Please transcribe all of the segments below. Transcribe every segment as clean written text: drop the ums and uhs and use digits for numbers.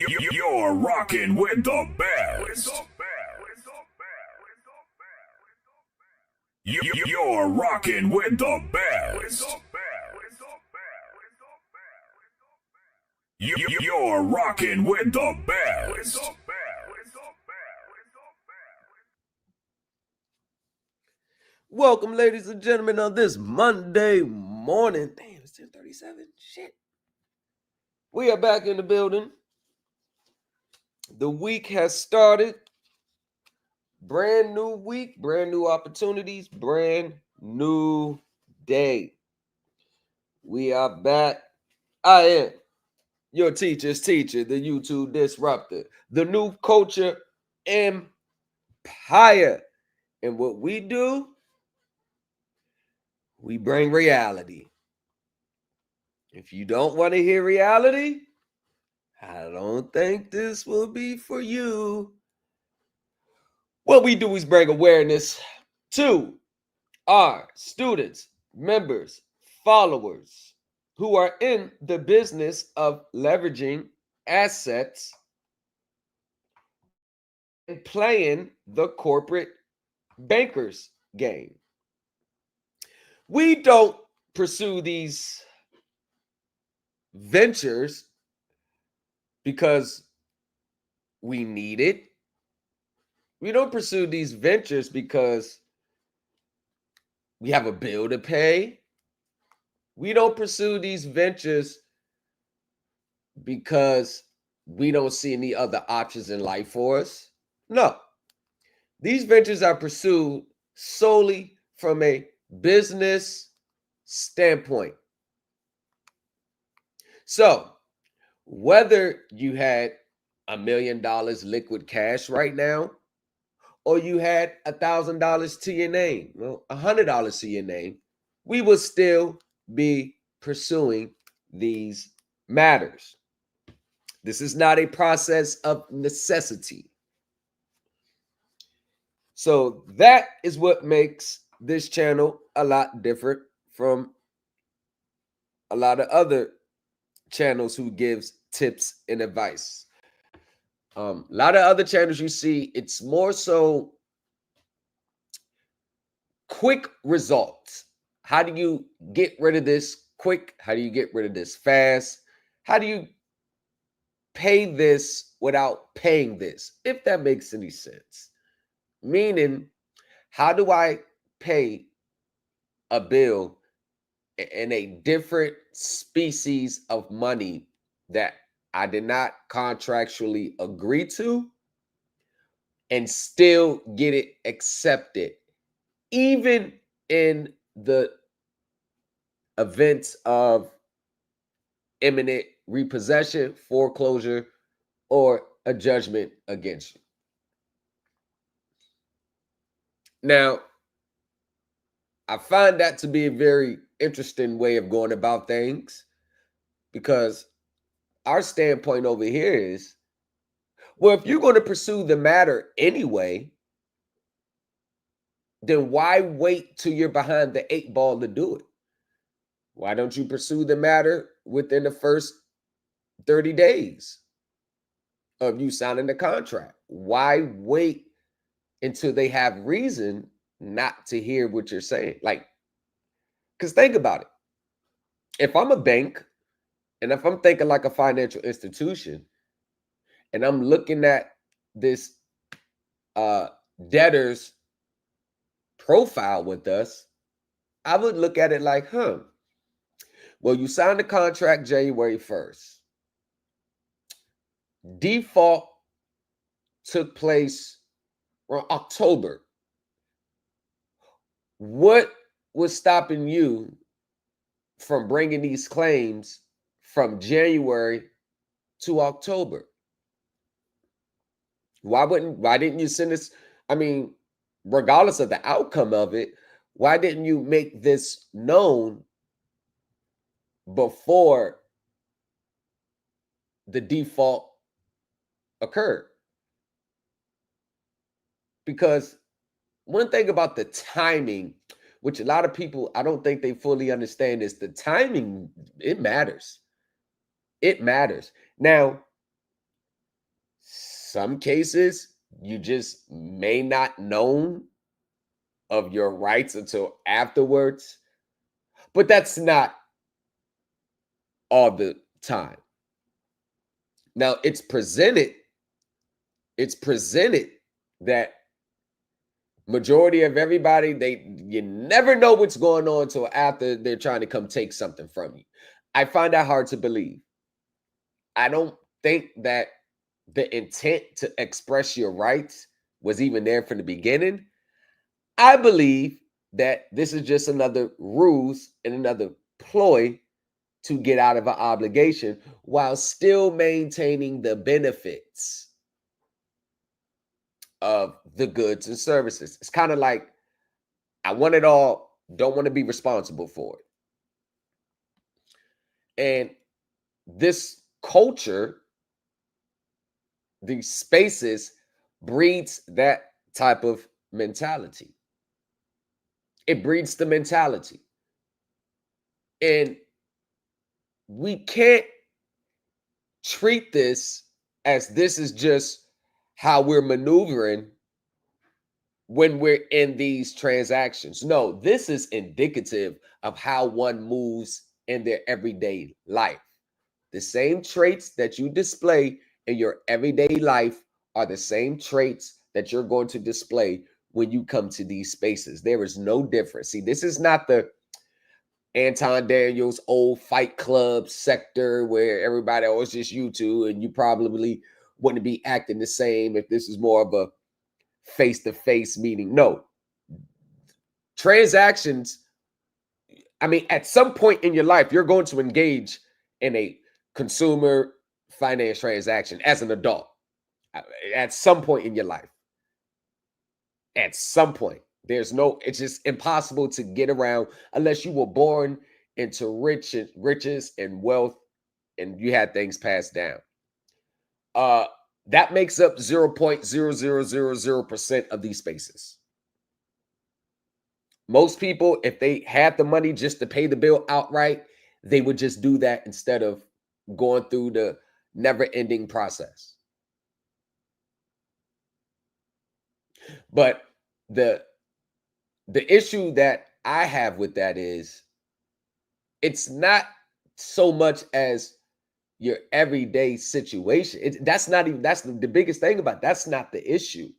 You're rocking with the best. You're rocking with the best. You're rocking with the best. Welcome, ladies and gentlemen, on this Monday morning. Damn, it's 10:37. Shit. We are back in the building. The week has started. Brand new week, brand new opportunities, brand new day. We are back. I am your teacher's teacher, the YouTube disruptor, the new culture empire. And what we do, we bring reality. If you don't want to hear reality, I don't think this will be for you. What we do is bring awareness to our students, members, followers who are in the business of leveraging assets and playing the corporate bankers game. We don't pursue these ventures because we need it. We don't pursue these ventures because we have a bill to pay. We don't pursue these ventures because we don't see any other options in life for us. No. These ventures are pursued solely from a business standpoint. So, whether you had $1 million liquid cash right now, or you had $1,000 to your name, well, $100 to your name, we will still be pursuing these matters. This is not a process of necessity. So that is what makes this channel a lot different from a lot of other channels who gives tips and advice. A lot of other channels you see, it's more so quick results. How do you get rid of this quick? How do you get rid of this fast? How do you pay this without paying this? If that makes any sense. Meaning, how do I pay a bill in a different species of money that I did not contractually agree to and still get it accepted, even in the events of imminent repossession, foreclosure, or a judgment against you? Now, I find that to be a very interesting way of going about things, because our standpoint over here is, well, if you're going to pursue the matter anyway, then why wait till you're behind the 8 ball to do it? Why don't you pursue the matter within the first 30 days of you signing the contract? Why wait until they have reason not to hear what you're saying? Like, because think about it. If I'm a bank and if I'm thinking like a financial institution and I'm looking at this debtor's profile with us, I would look at it like, well, you signed the contract January 1st. Default took place in October. What was stopping you from bringing these claims from January to October? Why didn't you send this? I mean, regardless of the outcome of it, why didn't you make this known before the default occurred? Because one thing about the timing, which a lot of people, I don't think they fully understand, is the timing. It matters. It matters. Now, some cases, you just may not know of your rights until afterwards, but that's not all the time. Now, it's presented that majority of everybody, you never know what's going on until after they're trying to come take something from you. I find that hard to believe. I don't think that the intent to express your rights was even there from the beginning. I believe that this is just another ruse and another ploy to get out of an obligation while still maintaining the benefits of the goods and services. It's kind of like, I want it all, don't want to be responsible for it. And this culture, these spaces, breeds that type of mentality. It breeds the mentality. And we can't treat this as this is just how we're maneuvering when we're in these transactions. No, this is indicative of how one moves in their everyday life. The same traits that you display in your everyday life are the same traits that you're going to display when you come to these spaces. There is no difference. See, this is not the Anton Daniels old Fight Club sector where everybody always just you two, and you probably wouldn't be acting the same if this is more of a face-to-face meeting. No. Transactions, I mean, at some point in your life, you're going to engage in a consumer finance transaction as an adult. At some point in your life. At some point. It's just impossible to get around unless you were born into riches and wealth and you had things passed down. That makes up 0.0000% of these spaces. Most people, if they had the money just to pay the bill outright, they would just do that instead of going through the never-ending process. But the issue that I have with that is it's not so much as your everyday situation. That's the biggest thing about it. That's not the issue.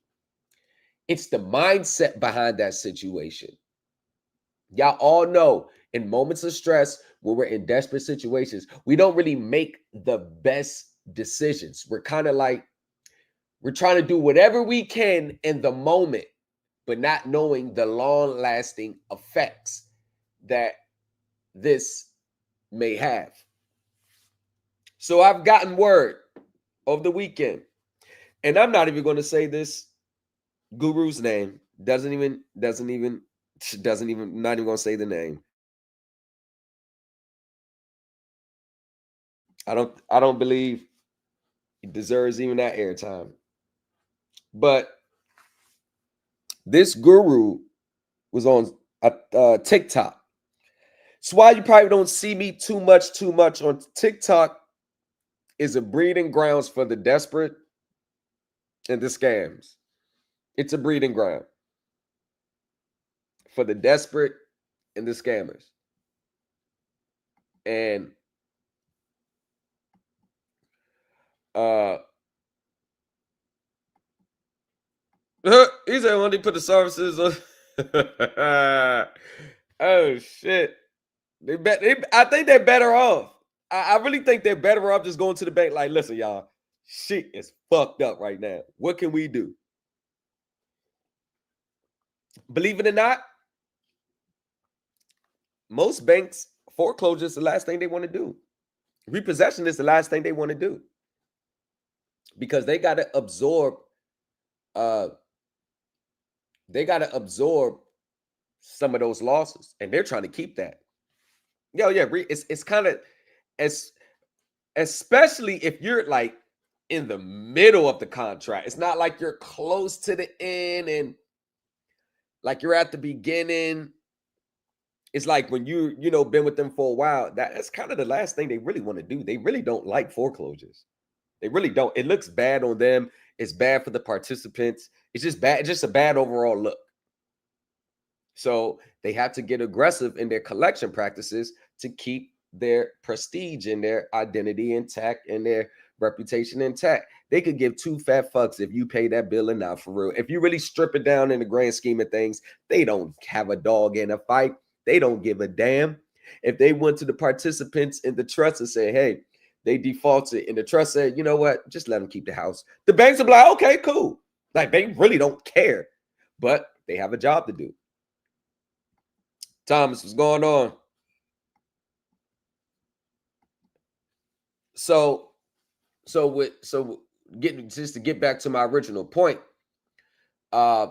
It's the mindset behind that situation. Y'all all know in moments of stress, when we're in desperate situations, we don't really make the best decisions. We're kind of like, we're trying to do whatever we can in the moment, but not knowing the long-lasting effects that this may have. So I've gotten word over the weekend, and I'm not even going to say this guru's name. Not even going to say the name. I don't believe he deserves even that airtime. But this guru was on TikTok. That's why you probably don't see me too much on TikTok. Is a breeding grounds for the desperate and the scams. It's a breeding ground for the desperate and the scammers. And he said when they put the services on. Oh shit. I think they're better off. I really think they're better off just going to the bank like, listen, y'all, shit is fucked up right now. What can we do? Believe it or not, most banks, foreclosure is the last thing they want to do. Repossession is the last thing they want to do. Because they got to absorb some of those losses, and they're trying to keep that. Yeah, it's kind of especially if you're like in the middle of the contract. It's not like you're close to the end and like you're at the beginning. It's like when you been with them for a while, that's kind of the last thing they really want to do. They really don't like foreclosures. They really don't. It looks bad on them. It's bad for the participants. It's just bad, just a bad overall look. So they have to get aggressive in their collection practices to keep their prestige and their identity intact and their reputation intact. They could give two fat fucks if you pay that bill or not, for real. If you really strip it down in the grand scheme of things, they don't have a dog in a fight. They don't give a damn. If they went to the participants in the trust and say, hey, they defaulted, and the trust said, you know what, just let them keep the house, the banks are like, okay, cool. Like, they really don't care, but they have a job to do. Thomas, what's going on? So getting just to get back to my original point, I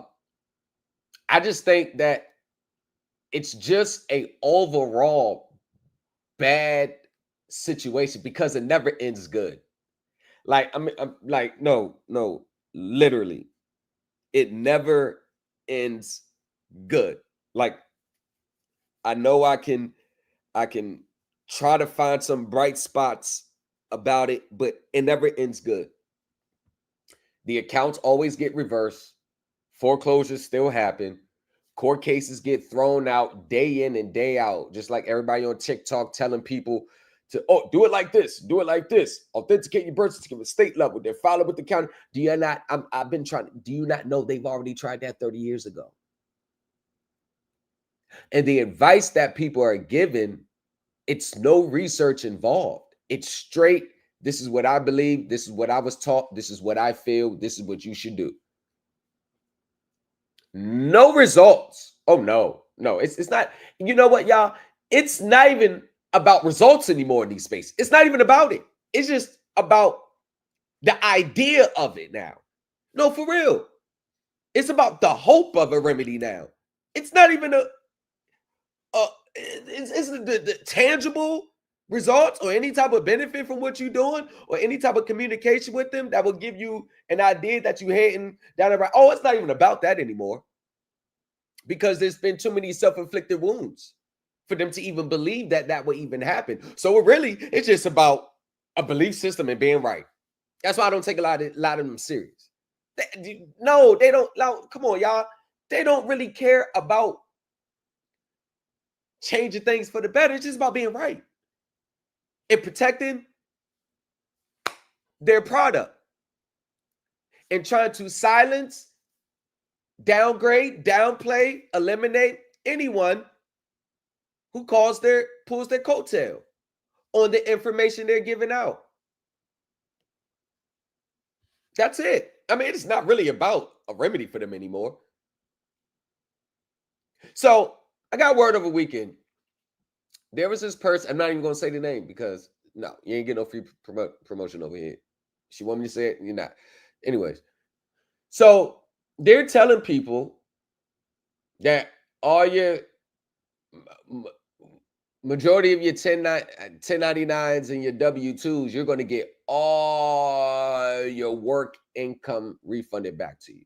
just think that it's just a overall bad situation because it never ends good. Like, I'm like, no, literally, it never ends good. Like, I know I can try to find some bright spots about it, but it never ends good. The accounts always get reversed. Foreclosures still happen. Court cases get thrown out day in and day out, just like everybody on TikTok telling people to, oh, do it like this, authenticate your birth certificate at state level. They're filing with the county. Do you not? I've been trying. Do you not know they've already tried that 30 years ago? And the advice that people are given, it's no research involved. It's straight. This is what I believe. This is what I was taught. This is what I feel. This is what you should do. No results. Oh, no. It's not. You know what, y'all? It's not even about results anymore in these spaces. It's not even about it. It's just about the idea of it now. No, for real. It's about the hope of a remedy now. It's not even it's the tangible results or any type of benefit from what you're doing or any type of communication with them that will give you an idea that you're heading down the right. Oh, it's not even about that anymore because there's been too many self-inflicted wounds for them to even believe that that would even happen. So it's just about a belief system and being right. That's why I don't take a lot of them serious. They don't. Come on, y'all. They don't really care about changing things for the better. It's just about being right and protecting their product and trying to silence, downgrade, downplay, eliminate anyone who pulls their coattail on the information they're giving out. That's it. I mean, it's not really about a remedy for them anymore. So I got word over the weekend. There was this person. I'm not even going to say the name because no, you ain't getting no free promotion over here. She want me to say it, you're not. Anyways, so they're telling people that all your majority of your 1099s and your W-2s, you're going to get all your work income refunded back to you.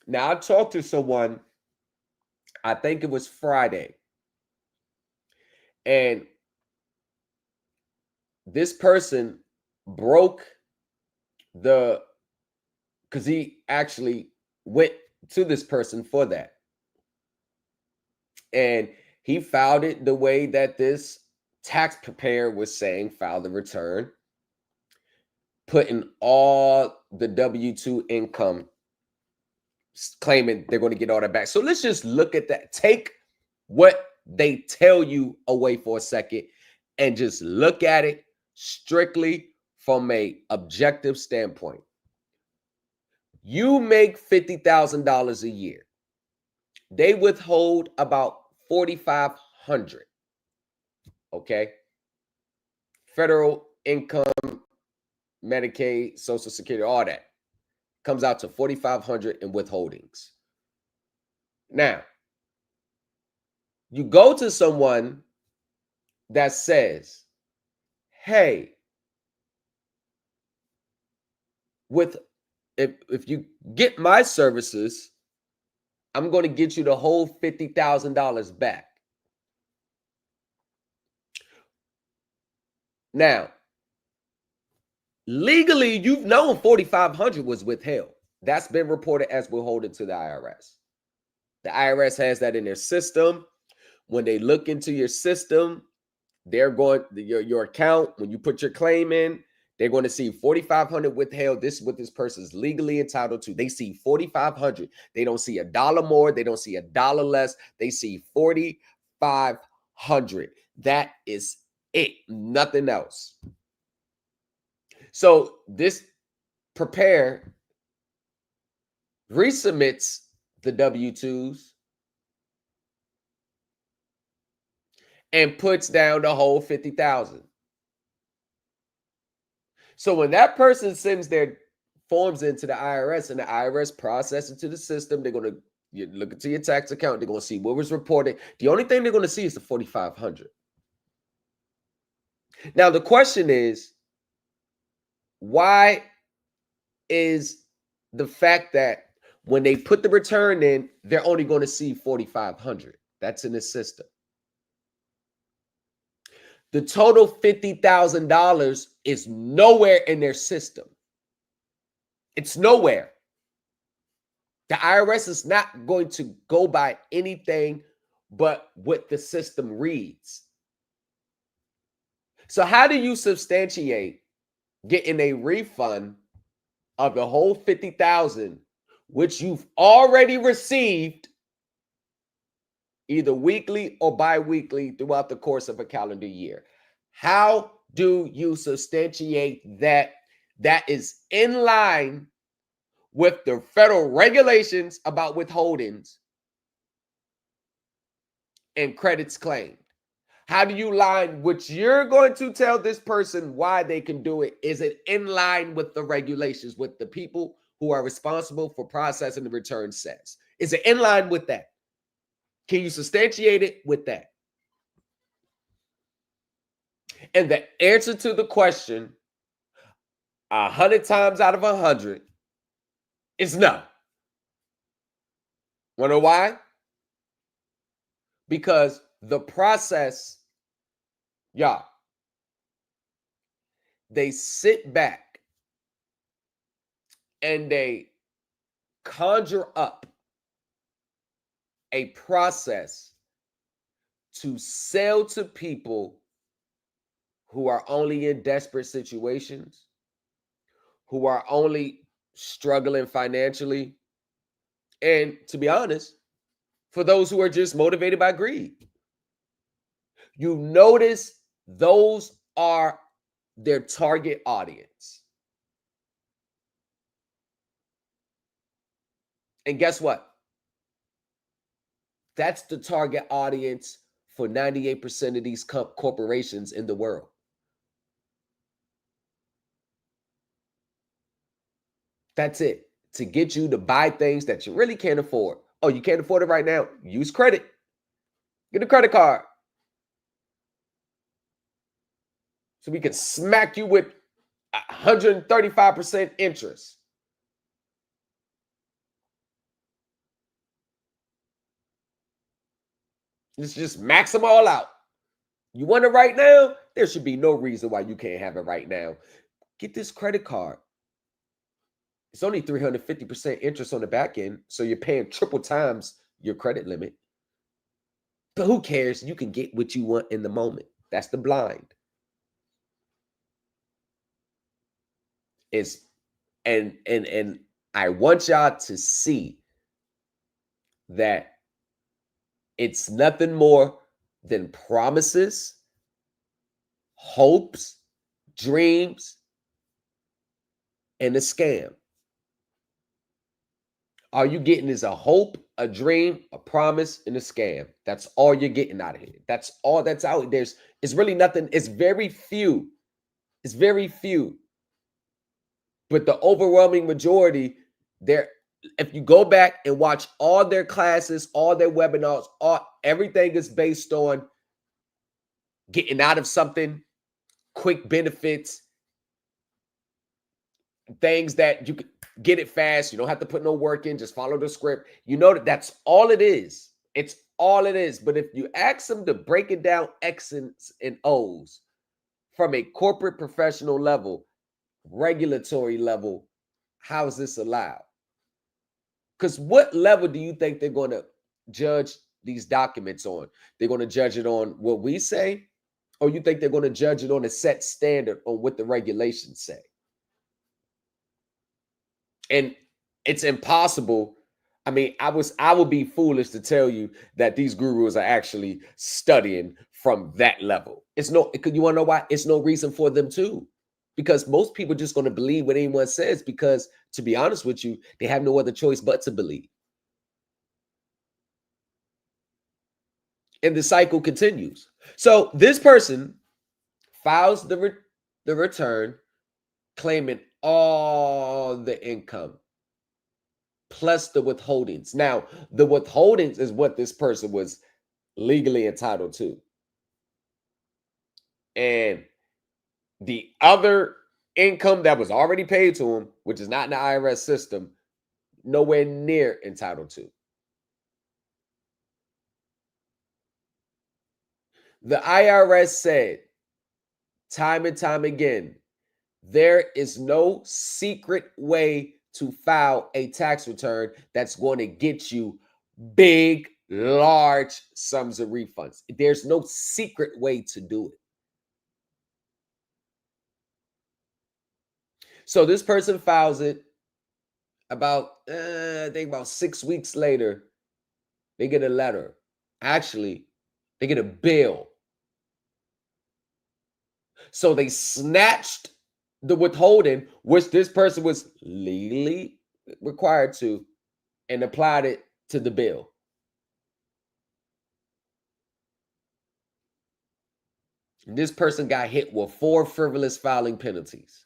Now, I talked to someone, I think it was Friday, and this person broke because he actually went to this person for that. And he filed it the way that this tax preparer was saying, file the return, putting all the W-2 income, claiming they're going to get all that back. So let's just look at that. Take what they tell you away for a second and just look at it strictly from a objective standpoint. You make $50,000 a year. They withhold about $4,500. Okay. Federal income, Medicaid, Social Security, all that comes out to $4,500 in withholdings. Now, you go to someone that says, hey, if you get my services, I'm going to get you the whole $50,000 back. Now, Legally, you've known $4,500 was withheld. That's been reported as withholding to the IRS. The IRS has that in their system. When they look into your system, they're going your account. When you put your claim in, they're going to see $4,500 withheld. This is what this person is legally entitled to. They see $4,500. They don't see $1 more. They don't see $1 less. They see $4,500. That is it. Nothing else. So this prepare resubmits the W-2s and puts down the whole $50,000. So when that person sends their forms into the IRS and the IRS processes it to the system, they're going to look into your tax account. They're going to see what was reported. The only thing they're going to see is the $4,500. Now, the question is, why is the fact that when they put the return in, they're only going to see $4,500? That's in the system. The total $50,000 is nowhere in their system. It's nowhere. The IRS is not going to go by anything but what the system reads. So how do you substantiate getting a refund of the whole $50,000, which you've already received either weekly or bi-weekly throughout the course of a calendar year? How do you substantiate that that is in line with the federal regulations about withholdings and credits claimed? How do you line what you're going to tell this person why they can do it? Is it in line with the regulations, with the people who are responsible for processing the return says? Is it in line with that? Can you substantiate it with that? And the answer to the question 100 times out of 100 is no. Want to know why? Because the process, y'all, they sit back and they conjure up a process to sell to people who are only in desperate situations, who are only struggling financially, and to be honest, for those who are just motivated by greed. You notice those are their target audience. And guess what? That's the target audience for 98% of these corporations in the world. That's it. To get you to buy things that you really can't afford. Oh, you can't afford it right now? Use credit. Get a credit card. So we can smack you with 135% interest. Let's just max them all out. You want it right now? There should be no reason why you can't have it right now. Get this credit card. It's only 350% interest on the back end, so you're paying triple times your credit limit. But who cares? You can get what you want in the moment. That's the blind. And I want y'all to see that it's nothing more than promises, hopes, dreams, and a scam. All you getting is a hope, a dream, a promise, and a scam. That's all you're getting out of here. That's all that's out. It's really nothing. It's very few. It's very few. But the overwhelming majority, if you go back and watch all their classes, all their webinars, everything is based on getting out of something, quick benefits, things that you can get it fast. You don't have to put no work in. Just follow the script. You know that's all it is. It's all it is. But if you ask them to break it down X's and O's from a corporate professional level, regulatory level, how is this allowed? Because what level do you think they're going to judge these documents on? They're going to judge it on what we say, or you think they're going to judge it on a set standard on what the regulations say? And it's impossible. I mean, I would be foolish to tell you that these gurus are actually studying from that level. It's no, you want to know why? It's no reason for them to, because most people are just going to believe what anyone says, because to be honest with you, they have no other choice but to believe. And the cycle continues. So this person files the return claiming all the income plus the withholdings. Now, the withholdings is what this person was legally entitled to. And the other income that was already paid to him, which is not in the IRS system, nowhere near entitled to. The IRS said time and time again, there is no secret way to file a tax return that's going to get you big, large sums of refunds. There's no secret way to do it. So this person files it about, I think about 6 weeks later, they get a letter. Actually, they get a bill. So they snatched the withholding, which this person was legally required to, and applied it to the bill. This person got hit with 4 frivolous filing penalties.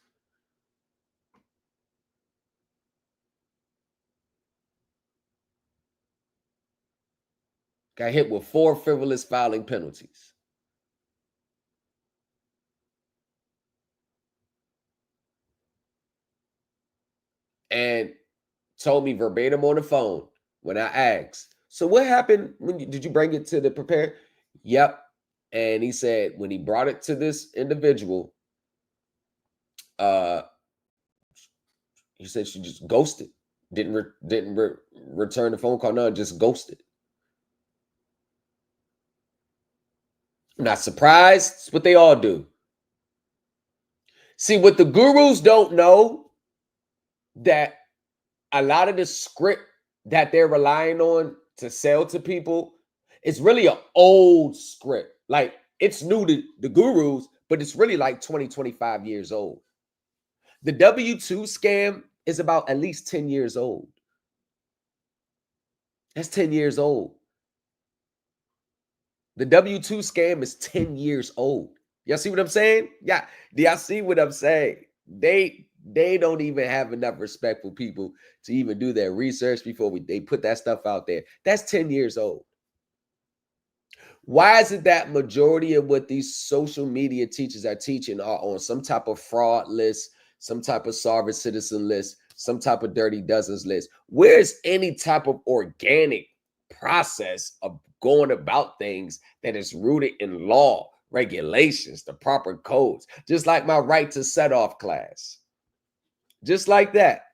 Got hit with 4 frivolous filing penalties. And told me verbatim on the phone when I asked, so what happened when did you bring it to the prepare? Yep. And he said when he brought it to this individual, he said she just ghosted, didn't return the phone call, no, just ghosted. I'm not surprised. It's what they all do. See, what the gurus don't know, that a lot of the script that they're relying on to sell to people is really an old script. Like, it's new to the gurus, but it's really like 20, 25 years old. The W-2 scam is about at least 10 years old. That's 10 years old. The W-2 scam is 10 years old. Y'all see what I'm saying? Yeah. Do y'all see what I'm saying? They don't even have enough respect for people to even do their research before they put that stuff out there. That's 10 years old. Why is it that majority of what these social media teachers are teaching are on some type of fraud list, some type of sovereign citizen list, some type of dirty dozens list? Where's any type of organic process of going about things that is rooted in law, regulations, the proper codes? Just like my right to set off class. Just like that.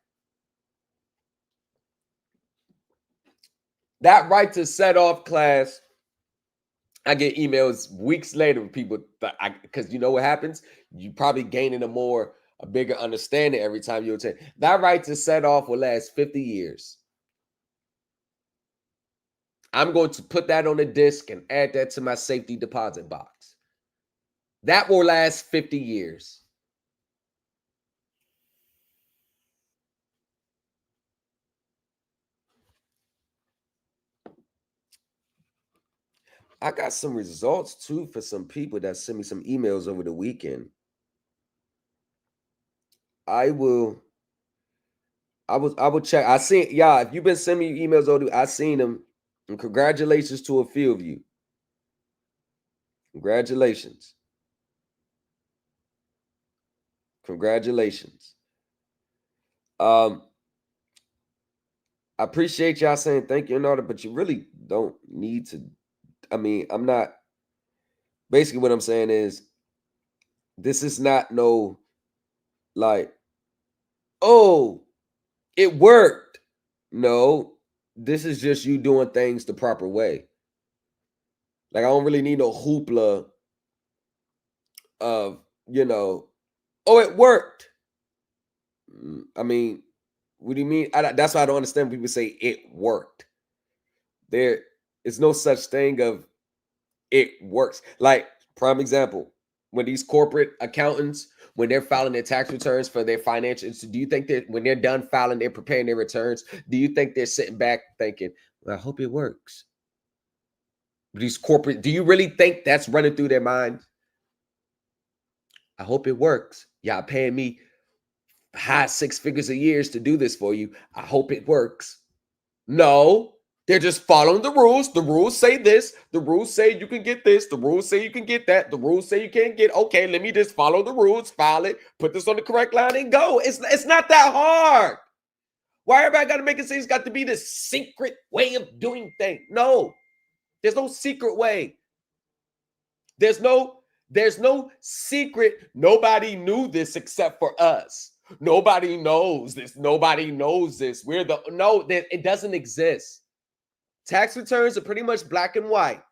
That right to set off class, I get emails weeks later from people, because you know what happens? You probably gaining a bigger understanding every time you attend. That right to set off will last 50 years. I'm going to put that on a disc and add that to my safety deposit box. That will last 50 years. I got some results too for some people that sent me some emails over the weekend. I will check. I seen, yeah, if you've been sending me emails over, I seen them. And congratulations to a few of you. Congratulations. Congratulations. I appreciate y'all saying thank you and all that, but you really don't need to. I mean, I'm not. Basically, what I'm saying is, this is not no, like, oh, it worked. No, this is just you doing things the proper way. Like, I don't really need no hoopla of, oh, it worked. I mean, what do you mean? That's why I don't understand when people say it worked. There is no such thing of it works. Like, prime example, when these corporate accountants, when they're filing their tax returns for their financials, do you think that when they're done filing, they're preparing their returns? Do you think they're sitting back thinking, well, I hope it works? These corporate, do you really think that's running through their mind? I hope it works. Y'all paying me high six figures a year to do this for you. I hope it works. No, they're just following the rules. The rules say this. The rules say you can get this. The rules say you can get that. The rules say you can't get. Okay, let me just follow the rules, file it, put this on the correct line, and go. It's not that hard. Why everybody got to make it seem it's got to be this secret way of doing things? No, there's no secret way. There's no secret. Nobody knew this except for us. Nobody knows this. Nobody knows this. It doesn't exist. Tax returns are pretty much black and white.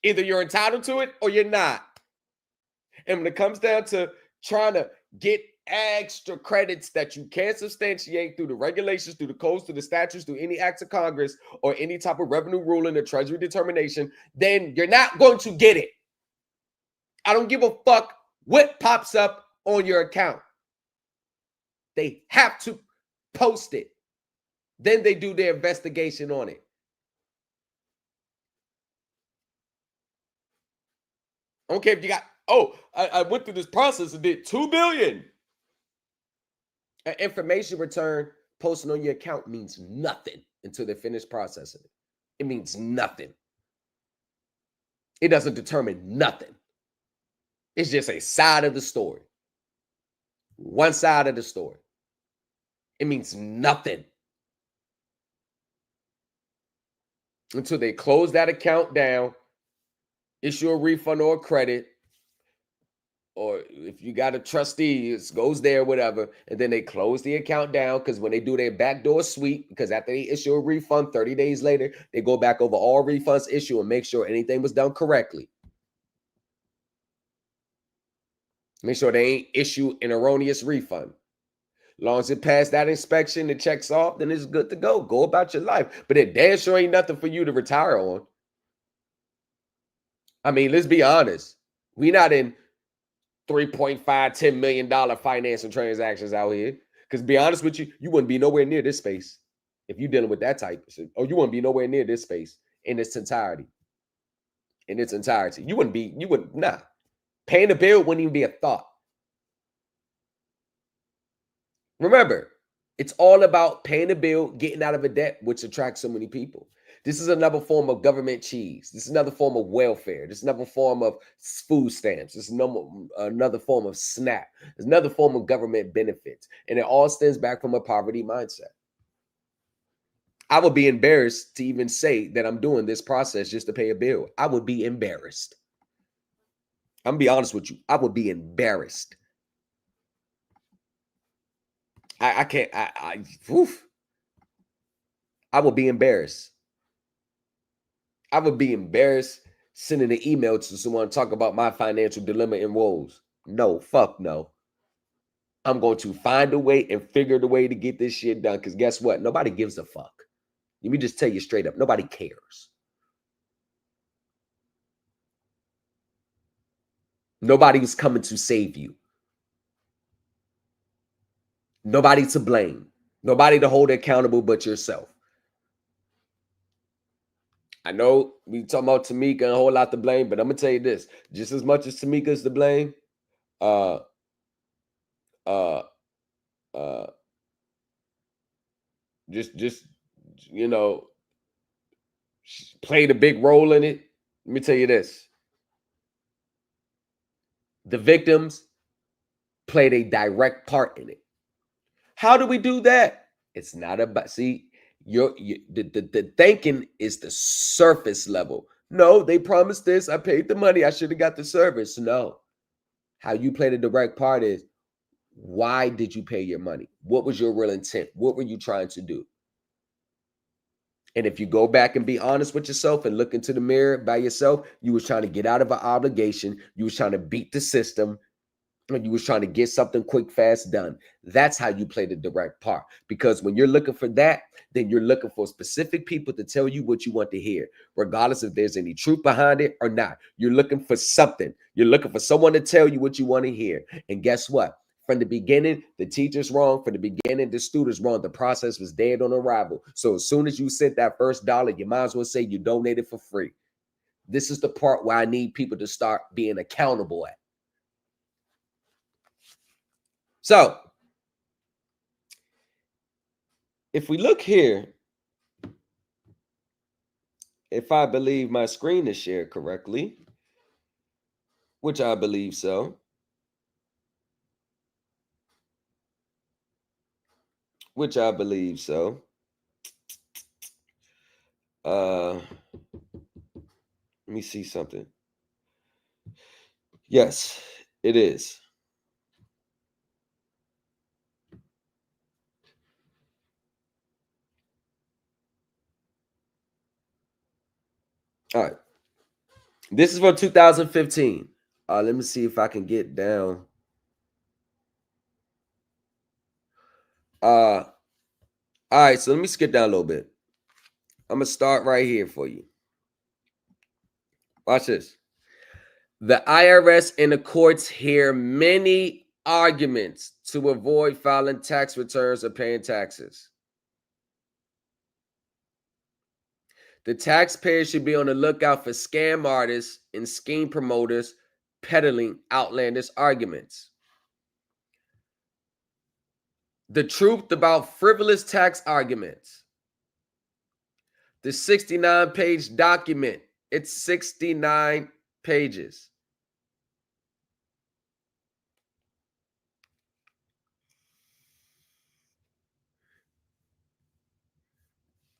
Either you're entitled to it or you're not. And when it comes down to trying to get extra credits that you can't substantiate through the regulations, through the codes, through the statutes, through any acts of Congress, or any type of revenue ruling or treasury determination, then you're not going to get it. I don't give a fuck what pops up on your account. They have to post it. Then they do their investigation on it. I don't care if you got, I went through this process and did $2 billion. An information return posted on your account means nothing until they finish processing it. It means nothing. It doesn't determine nothing. It's just a side of the story. One side of the story. It means nothing until they close that account down, issue a refund or a credit, or if you got a trustee, it goes there, whatever, and then they close the account down, because when they do their backdoor sweep, because after they issue a refund 30 days later, they go back over all refunds issued and make sure anything was done correctly. Make sure they ain't issue an erroneous refund. As long as it passed that inspection, it checks off, then it's good to go. Go about your life. But it damn sure ain't nothing for you to retire on. I mean, let's be honest. We not in $3.5, $10 million financing transactions out here. Because to be honest with you, you wouldn't be nowhere near this space if you're dealing with that type of shit. Or you wouldn't be nowhere near this space in its entirety. You wouldn't, nah. Paying the bill wouldn't even be a thought. Remember, it's all about paying the bill, getting out of a debt, which attracts so many people. This is another form of government cheese. This is another form of welfare. This is another form of food stamps. This is another form of SNAP. It's another form of government benefits. And it all stems back from a poverty mindset. I would be embarrassed to even say that I'm doing this process just to pay a bill. I would be embarrassed. I'm going to be honest with you. I would be embarrassed. I can't. I would be embarrassed. I would be embarrassed sending an email to someone to talk about my financial dilemma and woes. No, fuck no. I'm going to find a way and figure the way to get this shit done. Because guess what? Nobody gives a fuck. Let me just tell you straight up. Nobody cares. Nobody's coming to save you. Nobody to blame. Nobody to hold accountable but yourself. I know we talking about Tamika and a whole lot to blame, but I'm gonna tell you this: just as much as Tamika's to blame, just played a big role in it. Let me tell you this: the victims played a direct part in it. How do we do that? It's not about, see, the thinking is the surface level. No, they promised this. I paid the money. I should have got the service. No. How you play the direct part is, Why did you pay your money? What was your real intent? What were you trying to do? And if you go back and be honest with yourself and look into the mirror by yourself, you was trying to get out of an obligation. You was trying to beat the system. And you was trying to get something quick, fast done. That's how you play the direct part. Because when you're looking for that, then you're looking for specific people to tell you what you want to hear, regardless if there's any truth behind it or not. You're looking for something. You're looking for someone to tell you what you want to hear. And guess what? From the beginning, the teacher's wrong. From the beginning, the student's wrong. The process was dead on arrival. So as soon as you sent that first dollar, you might as well say you donated for free. This is the part where I need people to start being accountable at. So if we look here, if I believe my screen is shared correctly, which I believe so, let me see something. Yes, it is. All right. This is from 2015. Let me see if I can get down. All right, so let me skip down a little bit. I'm going to start right here for you. Watch this. The IRS and the courts hear many arguments to avoid filing tax returns or paying taxes. The taxpayer should be on the lookout for scam artists and scheme promoters peddling outlandish arguments. The truth about frivolous tax arguments. The 69-page document. It's 69 pages.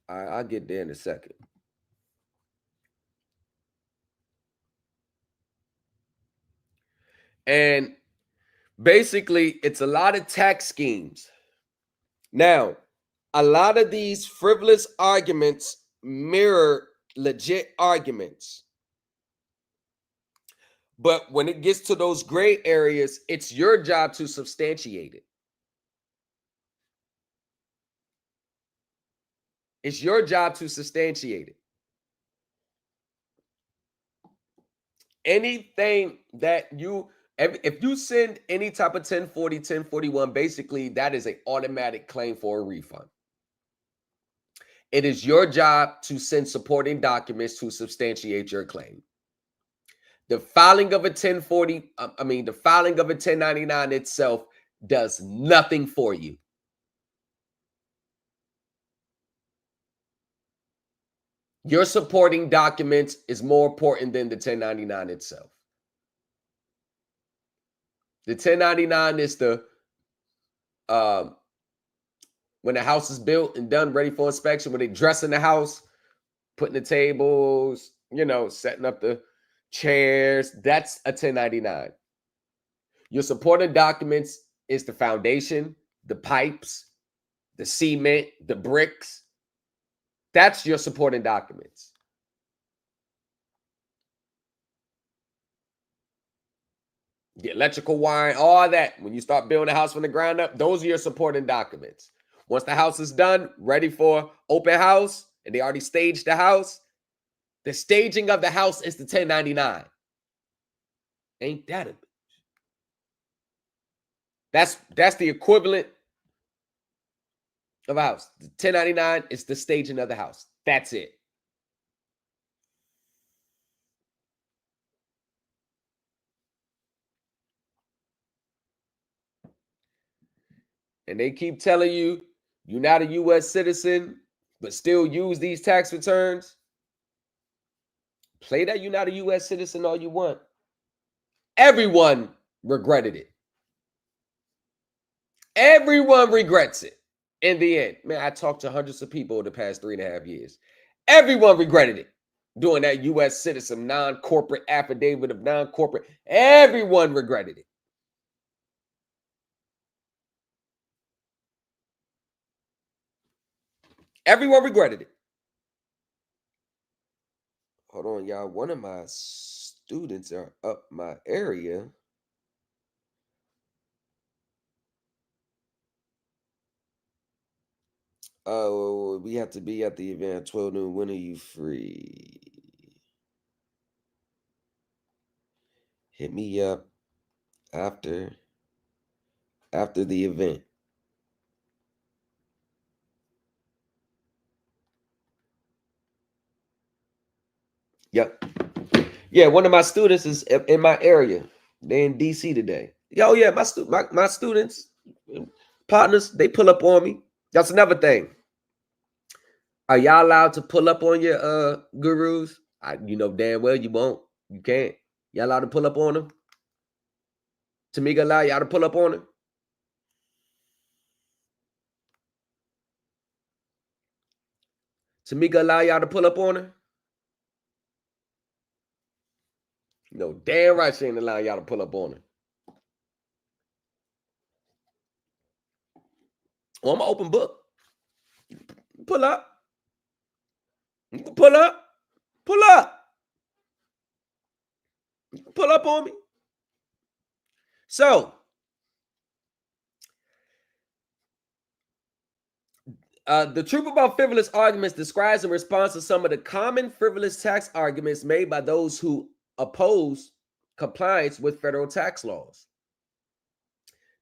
I'll get there in a second. And basically, it's a lot of tax schemes. Now, a lot of these frivolous arguments mirror legit arguments. But when it gets to those gray areas, it's your job to substantiate it. It's your job to substantiate it. Anything that if you send any type of 1040, 1041, basically that is an automatic claim for a refund. It is your job to send supporting documents to substantiate your claim. The filing of a 1040, the filing of a 1099 itself does nothing for you. Your supporting documents is more important than the 1099 itself. The 1099 is the when the house is built and done, ready for inspection, when they dressing the house, putting the tables, setting up the chairs. That's a 1099. Your supporting documents is the foundation, the pipes, the cement, the bricks. That's your supporting documents. The electrical wiring, all that. When you start building a house from the ground up, those are your supporting documents. Once the house is done, ready for open house, and they already staged the house, the staging of the house is the 1099. Ain't that a bitch? That's the equivalent of a house. The 1099 is the staging of the house. That's it. And they keep telling you you're not a U.S. citizen, but still use these tax returns. Play that you're not a U.S. citizen all you want. Everyone regretted it. Everyone regrets it in the end. Man, I talked to hundreds of people the past 3.5 years. Everyone regretted it. Doing that U.S. citizen non-corporate affidavit of non-corporate. Everyone regretted it. Everyone regretted it. Hold on, y'all. One of my students are up my area. Oh, we have to be at the event 12 noon. When are you free? Hit me up after the event. Yep. Yeah, one of my students is in my area. They're in DC today. Yo, yeah, my students, partners, they pull up on me. That's another thing. Are y'all allowed to pull up on your gurus? You know damn well you won't. You can't. Y'all allowed to pull up on them? Tamika allow y'all to pull up on them? Tamika allow y'all to pull up on her? No, damn right she ain't allowing y'all to pull up on her. Well, I'm an open book. Pull up. Pull up. Pull up. Pull up on me. So, the truth about frivolous arguments describes in response to some of the common frivolous tax arguments made by those who oppose compliance with federal tax laws.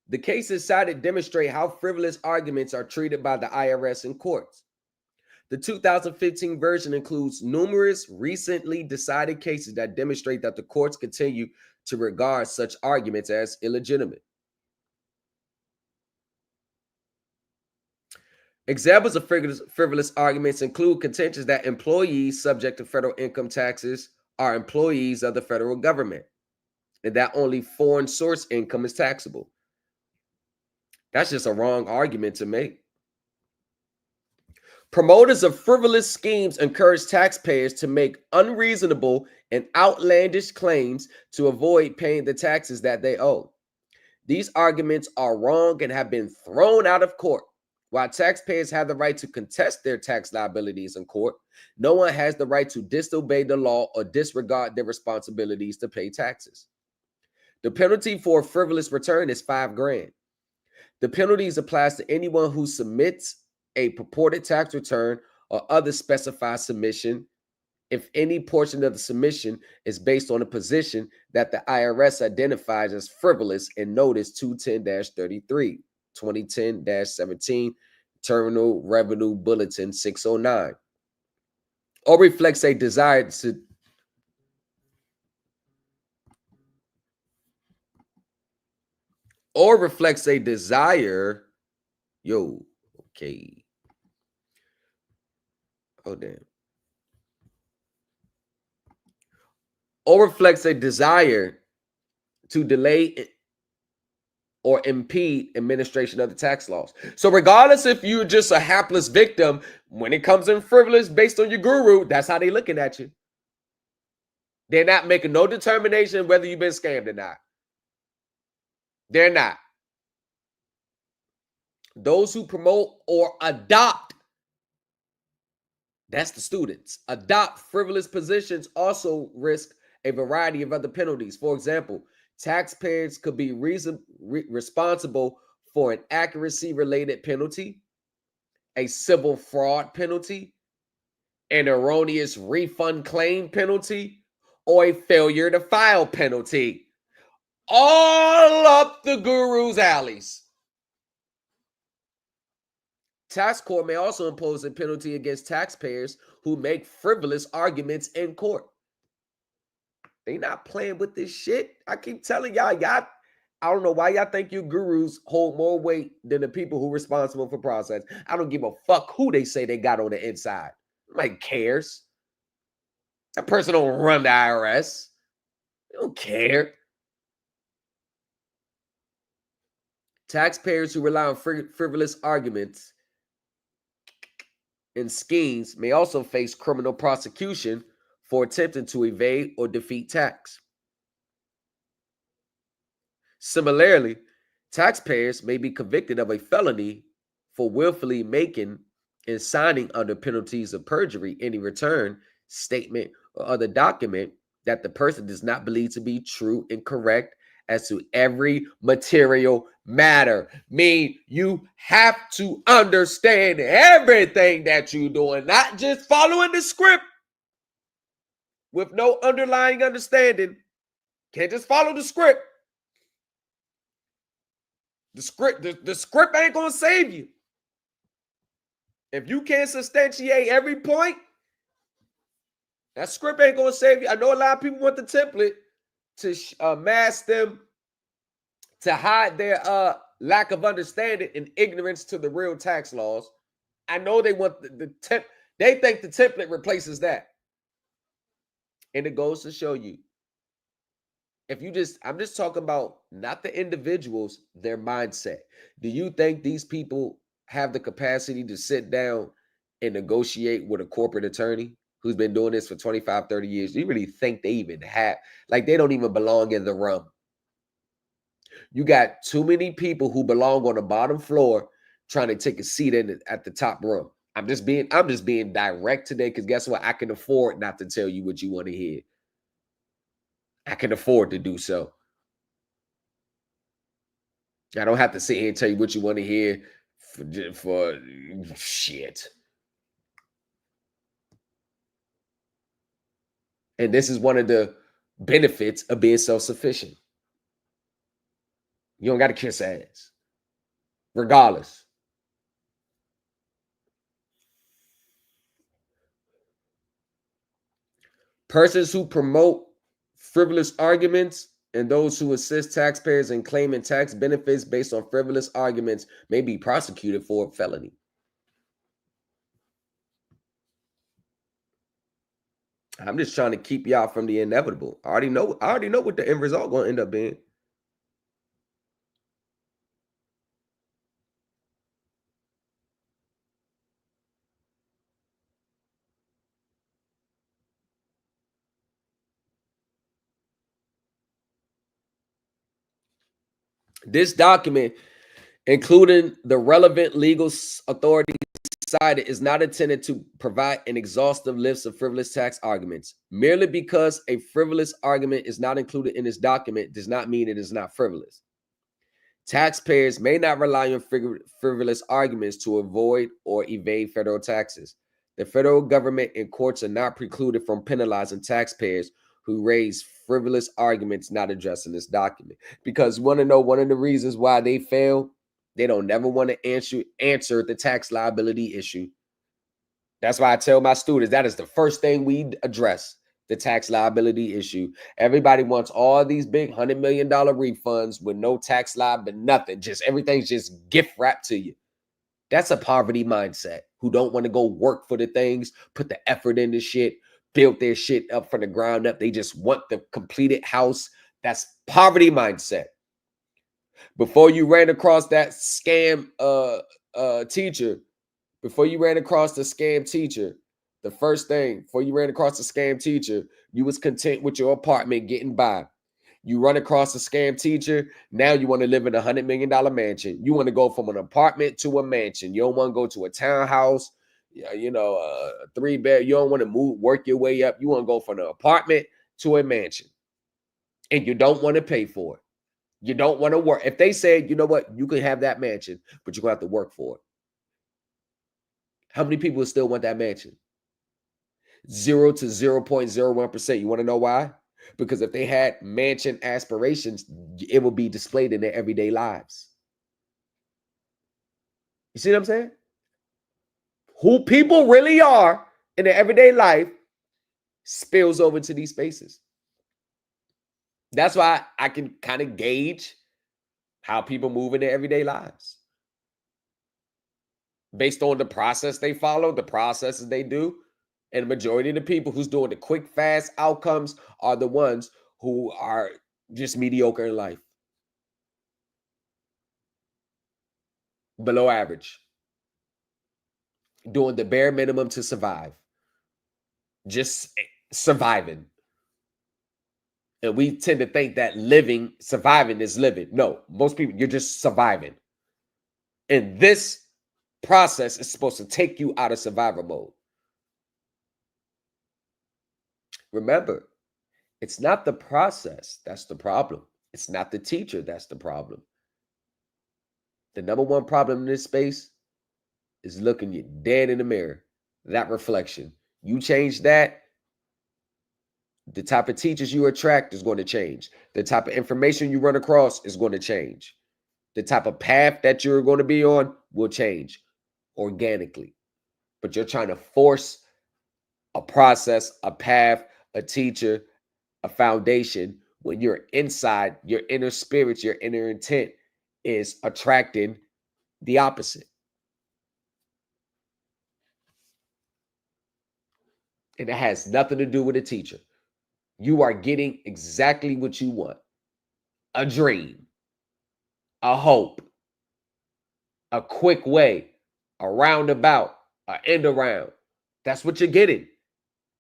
The cases cited demonstrate how frivolous arguments are treated by the IRS and courts. The 2015 version includes numerous recently decided cases that demonstrate that the courts continue to regard such arguments as illegitimate. Examples of frivolous arguments include contentions that employees subject to federal income taxes are employees of the federal government and that only foreign source income is taxable. That's just a wrong argument to make. Promoters of frivolous schemes encourage taxpayers to make unreasonable and outlandish claims to avoid paying the taxes that they owe. These arguments are wrong and have been thrown out of court. While taxpayers have the right to contest their tax liabilities in court, no one has the right to disobey the law or disregard their responsibilities to pay taxes. The penalty for a frivolous return is $5,000. The penalties applies to anyone who submits a purported tax return or other specified submission if any portion of the submission is based on a position that the IRS identifies as frivolous in Notice 210-33, 2010-17, Internal Revenue Bulletin 609, or reflects a desire to okay. Oh, damn. Or reflects a desire to delay or impede administration of the tax laws. So regardless if you're just a hapless victim, when it comes in frivolous based on your guru, that's how they're looking at you. They're not making no determination whether you've been scammed or not. They're not. Those who promote or adopt, that's the students, adopt frivolous positions also risk a variety of other penalties. For example, taxpayers could be responsible for an accuracy-related penalty, a civil fraud penalty, an erroneous refund claim penalty, or a failure to file penalty. All up the guru's alleys. Tax court may also impose a penalty against taxpayers who make frivolous arguments in court. They not playing with this shit. I keep telling y'all, I don't know why y'all think your gurus hold more weight than the people who are responsible for process. I don't give a fuck who they say they got on the inside. Nobody cares. That person don't run the IRS. They don't care. Taxpayers who rely on frivolous arguments and schemes may also face criminal prosecution for attempting to evade or defeat tax. Similarly, taxpayers may be convicted of a felony for willfully making in signing under penalties of perjury any return, statement, or other document that the person does not believe to be true and correct as to every material matter. Mean you have to understand everything that you're doing, not just following the script with no underlying understanding. Can't just follow the script. The script ain't gonna save you. If you can't substantiate every point, that script ain't gonna save you. I know a lot of people want the template to mask them, to hide their lack of understanding and ignorance to the real tax laws. I know they want they think the template replaces that. And it goes to show you, I'm just talking about not the individuals, their mindset. Do you think these people have the capacity to sit down and negotiate with a corporate attorney who's been doing this for 25, 30 years? Do you really think they even have, like, they don't even belong in the room? You got too many people who belong on the bottom floor trying to take a seat at the top room. I'm just being direct today, because guess what? I can afford not to tell you what you want to hear. I can afford to do so. I don't have to sit here and tell you what you want to hear for shit. And this is one of the benefits of being self-sufficient. You don't got to kiss ass, regardless. Persons who promote frivolous arguments and those who assist taxpayers in claiming tax benefits based on frivolous arguments may be prosecuted for a felony. I'm just trying to keep y'all from the inevitable. I already know what the end result going to end up being. This document, including the relevant legal authorities cited, is not intended to provide an exhaustive list of frivolous tax arguments. Merely because a frivolous argument is not included in this document does not mean it is not frivolous. Taxpayers may not rely on frivolous arguments to avoid or evade federal taxes. The federal government and courts are not precluded from penalizing taxpayers who raise frivolous arguments not addressed in this document. Because you want to know one of the reasons why they fail? They don't never want to answer the tax liability issue. That's why I tell my students that is the first thing we address, the tax liability issue. Everybody wants all these big $100 million refunds with no tax liability, nothing. Just everything's just gift wrapped to you. That's a poverty mindset, who don't want to go work for the things, put the effort into shit, build their shit up from the ground up. They just want the completed house. That's poverty mindset. Before you ran across that scam teacher, the first thing, before you ran across the scam teacher, you was content with your apartment getting by. You run across a scam teacher, now you want to live in a $100 million mansion. You want to go from an apartment to a mansion. You don't want to go to a townhouse, a 3-bed. You don't want to work your way up. You want to go from an apartment to a mansion. And you don't want to pay for it. You don't want to work. If they said, you know what, you can have that mansion, but you're going to have to work for it. How many people still want that mansion? 0 to 0.01%. You want to know why? Because if they had mansion aspirations, it would be displayed in their everyday lives. You see what I'm saying? Who people really are in their everyday life spills over to these spaces. That's why I can kind of gauge how people move in their everyday lives based on the process they follow, the processes they do. And the majority of the people who's doing the quick, fast outcomes are the ones who are just mediocre in life. Below average. Doing the bare minimum to survive. Just surviving. And we tend to think that surviving is living. No, most people, you're just surviving. In this process is supposed to take you out of survival mode. Remember, it's not the process that's the problem. It's not the teacher that's the problem. The number one problem in this space is looking you dead in the mirror. That reflection. You change that, the type of teachers you attract is going to change. The type of information you run across is going to change. The type of path that you're going to be on will change organically. But you're trying to force a process, a path, a teacher, a foundation when you're inside, your inner spirit, your inner intent is attracting the opposite. And it has nothing to do with a teacher. You are getting exactly what you want. A dream, a hope, a quick way, a roundabout, an end around. That's what you're getting.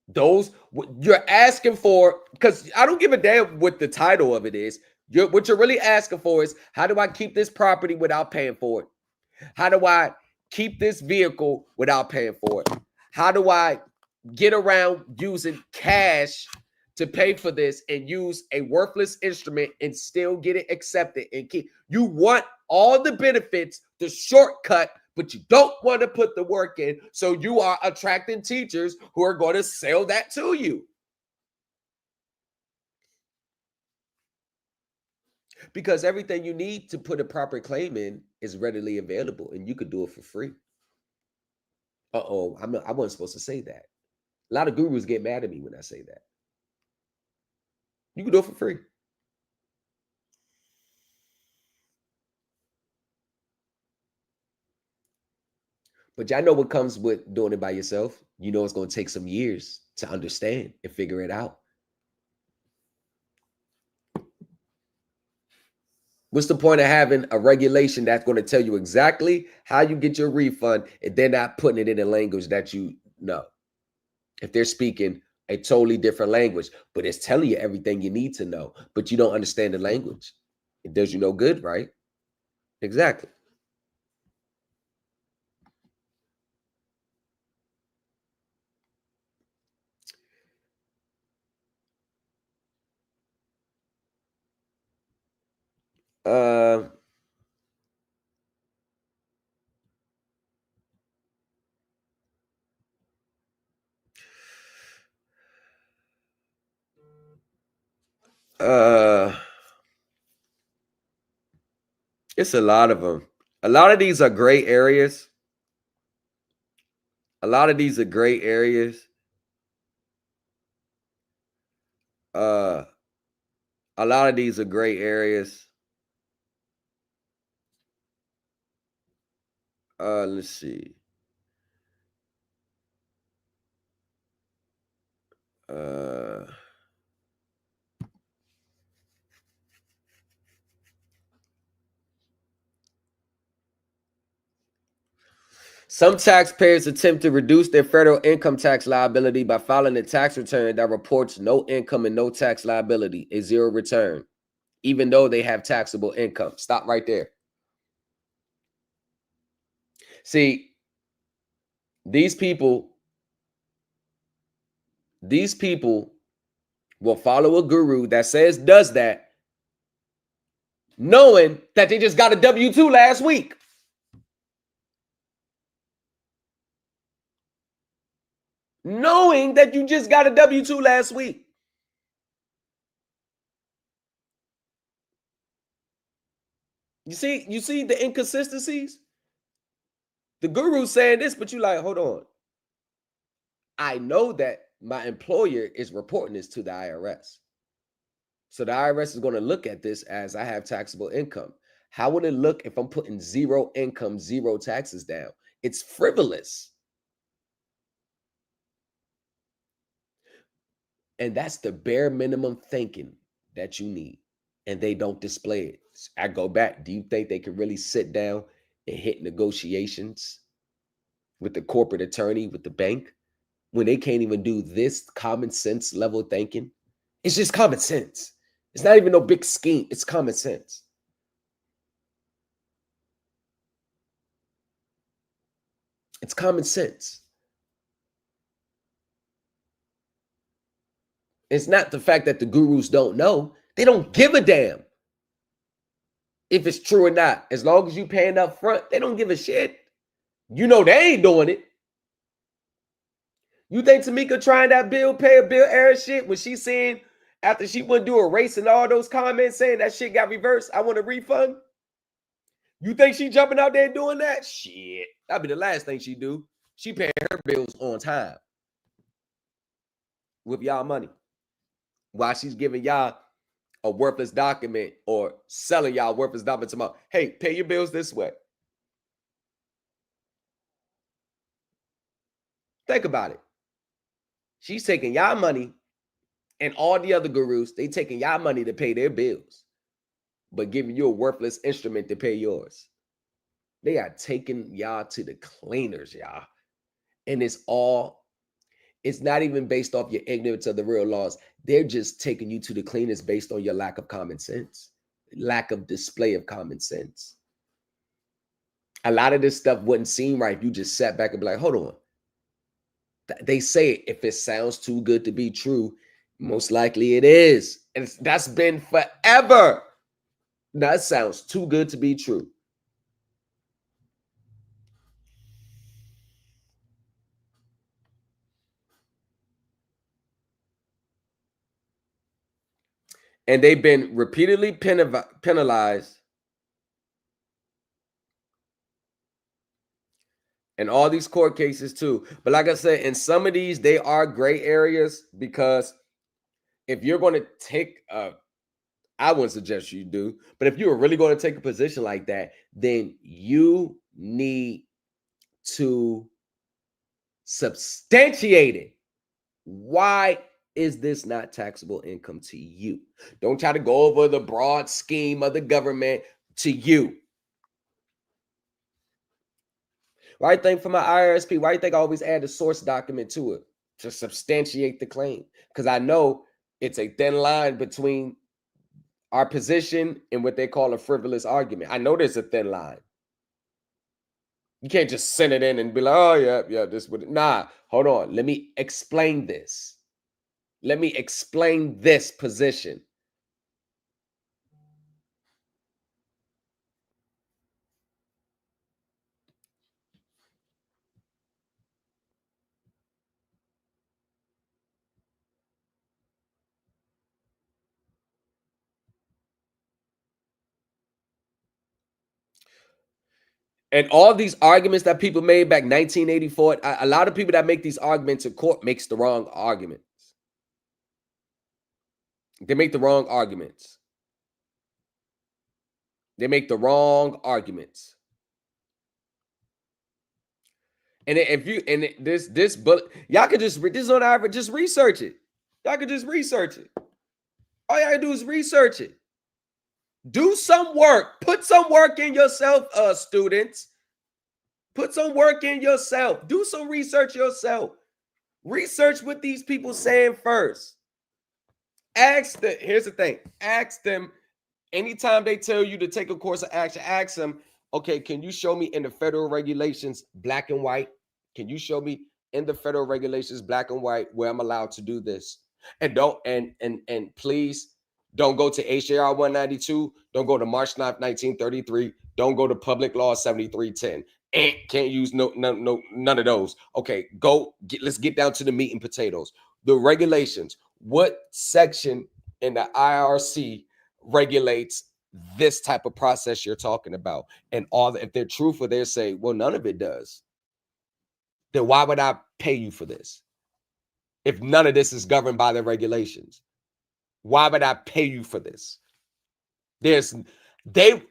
Those you're asking for, because I don't give a damn what the title of it is. What you're really asking for is, how do I keep this property without paying for it? How do I keep this vehicle without paying for it? How do I get around using cash to pay for this and use a worthless instrument and still get it accepted and keep? You want all the benefits, the shortcut, but you don't want to put the work in. So you are attracting teachers who are going to sell that to you. Because everything you need to put a proper claim in is readily available, and you could do it for free. I wasn't supposed to say that. A lot of gurus get mad at me when I say that. You can do it for free. But y'all know what comes with doing it by yourself. You know it's going to take some years to understand and figure it out. What's the point of having a regulation that's going to tell you exactly how you get your refund and they're not putting it in a language that you know? If they're speaking a totally different language, but it's telling you everything you need to know, but you don't understand the language, it does you no good, right? Exactly. It's a lot of them. A lot of these are gray areas. A lot of these are gray areas. A lot of these are gray areas. Let's see. Some taxpayers attempt to reduce their federal income tax liability by filing a tax return that reports no income and no tax liability, a zero return, even though they have taxable income. Stop right there. See, these people will follow a guru that says does that, knowing that they just got a W-2 last week. Knowing that you just got a W-2 last week. You see the inconsistencies? The guru's saying this, but you like, hold on. I know that my employer is reporting this to the IRS. So the IRS is going to look at this as I have taxable income. How would it look if I'm putting zero income, zero taxes down? It's frivolous. And that's the bare minimum thinking that you need. And they don't display it. I go back. Do you think they can really sit down and hit negotiations with the corporate attorney, with the bank, when they can't even do this common sense level thinking? It's just common sense. It's not even no big scheme. It's common sense. It's common sense. It's not the fact that the gurus don't know. They don't give a damn if it's true or not. As long as you paying up front, they don't give a shit. You know they ain't doing it. You think Tamika trying that pay a bill error shit when she saying after she wouldn't do a race and all those comments saying that shit got reversed, I want a refund? You think she jumping out there doing that? Shit. That'd be the last thing she do. She paying her bills on time with y'all money. While she's giving y'all a worthless document or selling y'all worthless document tomorrow. Hey, pay your bills this way. Think about it. She's taking y'all money, and all the other gurus, they taking y'all money to pay their bills, but giving you a worthless instrument to pay yours. They are taking y'all to the cleaners, y'all. And it's not even based off your ignorance of the real laws. They're just taking you to the cleaners based on your lack of common sense, lack of display of common sense. A lot of this stuff wouldn't seem right if you just sat back and be like, hold on. They say if it sounds too good to be true, most likely it is. And that's been forever. That sounds too good to be true. And they've been repeatedly penalized in all these court cases too. But like I said, in some of these, they are gray areas because if you're going to take I wouldn't suggest you do, but if you're really going to take a position like that, then you need to substantiate it. Why is this not taxable income to you? Don't try to go over the broad scheme of the government to you. Why do you think for my IRSP, why do you think I always add a source document to it to substantiate the claim? Because I know it's a thin line between our position and what they call a frivolous argument. I know there's a thin line. You can't just send it in and be like, oh, yeah, this would. Nah, hold on. Let me explain this. Let me explain this position. And all these arguments that people made back 1984, a lot of people that make these arguments in court makes the wrong arguments. They make the wrong arguments. They make the wrong arguments. And if you this bullet, y'all could just this on average, just research it. Y'all could just research it. All you gotta do is research it. Do some work. Put some work in yourself, students. Put some work in yourself. Do some research yourself. Research what these people saying first. Here's the thing. Ask them anytime they tell you to take a course of action, ask them, okay, can you show me in the federal regulations, black and white? Can you show me in the federal regulations, black and white, where I'm allowed to do this? And please don't go to HJR 192. Don't go to March 9th, 1933. Don't go to Public Law 7310. Can't use none of those. Okay, let's get down to the meat and potatoes. The regulations. What section in the IRC regulates this type of process you're talking about? And if they're truthful, they'll say, well, none of it does. Then why would I pay you for this? If none of this is governed by the regulations, why would I pay you for this?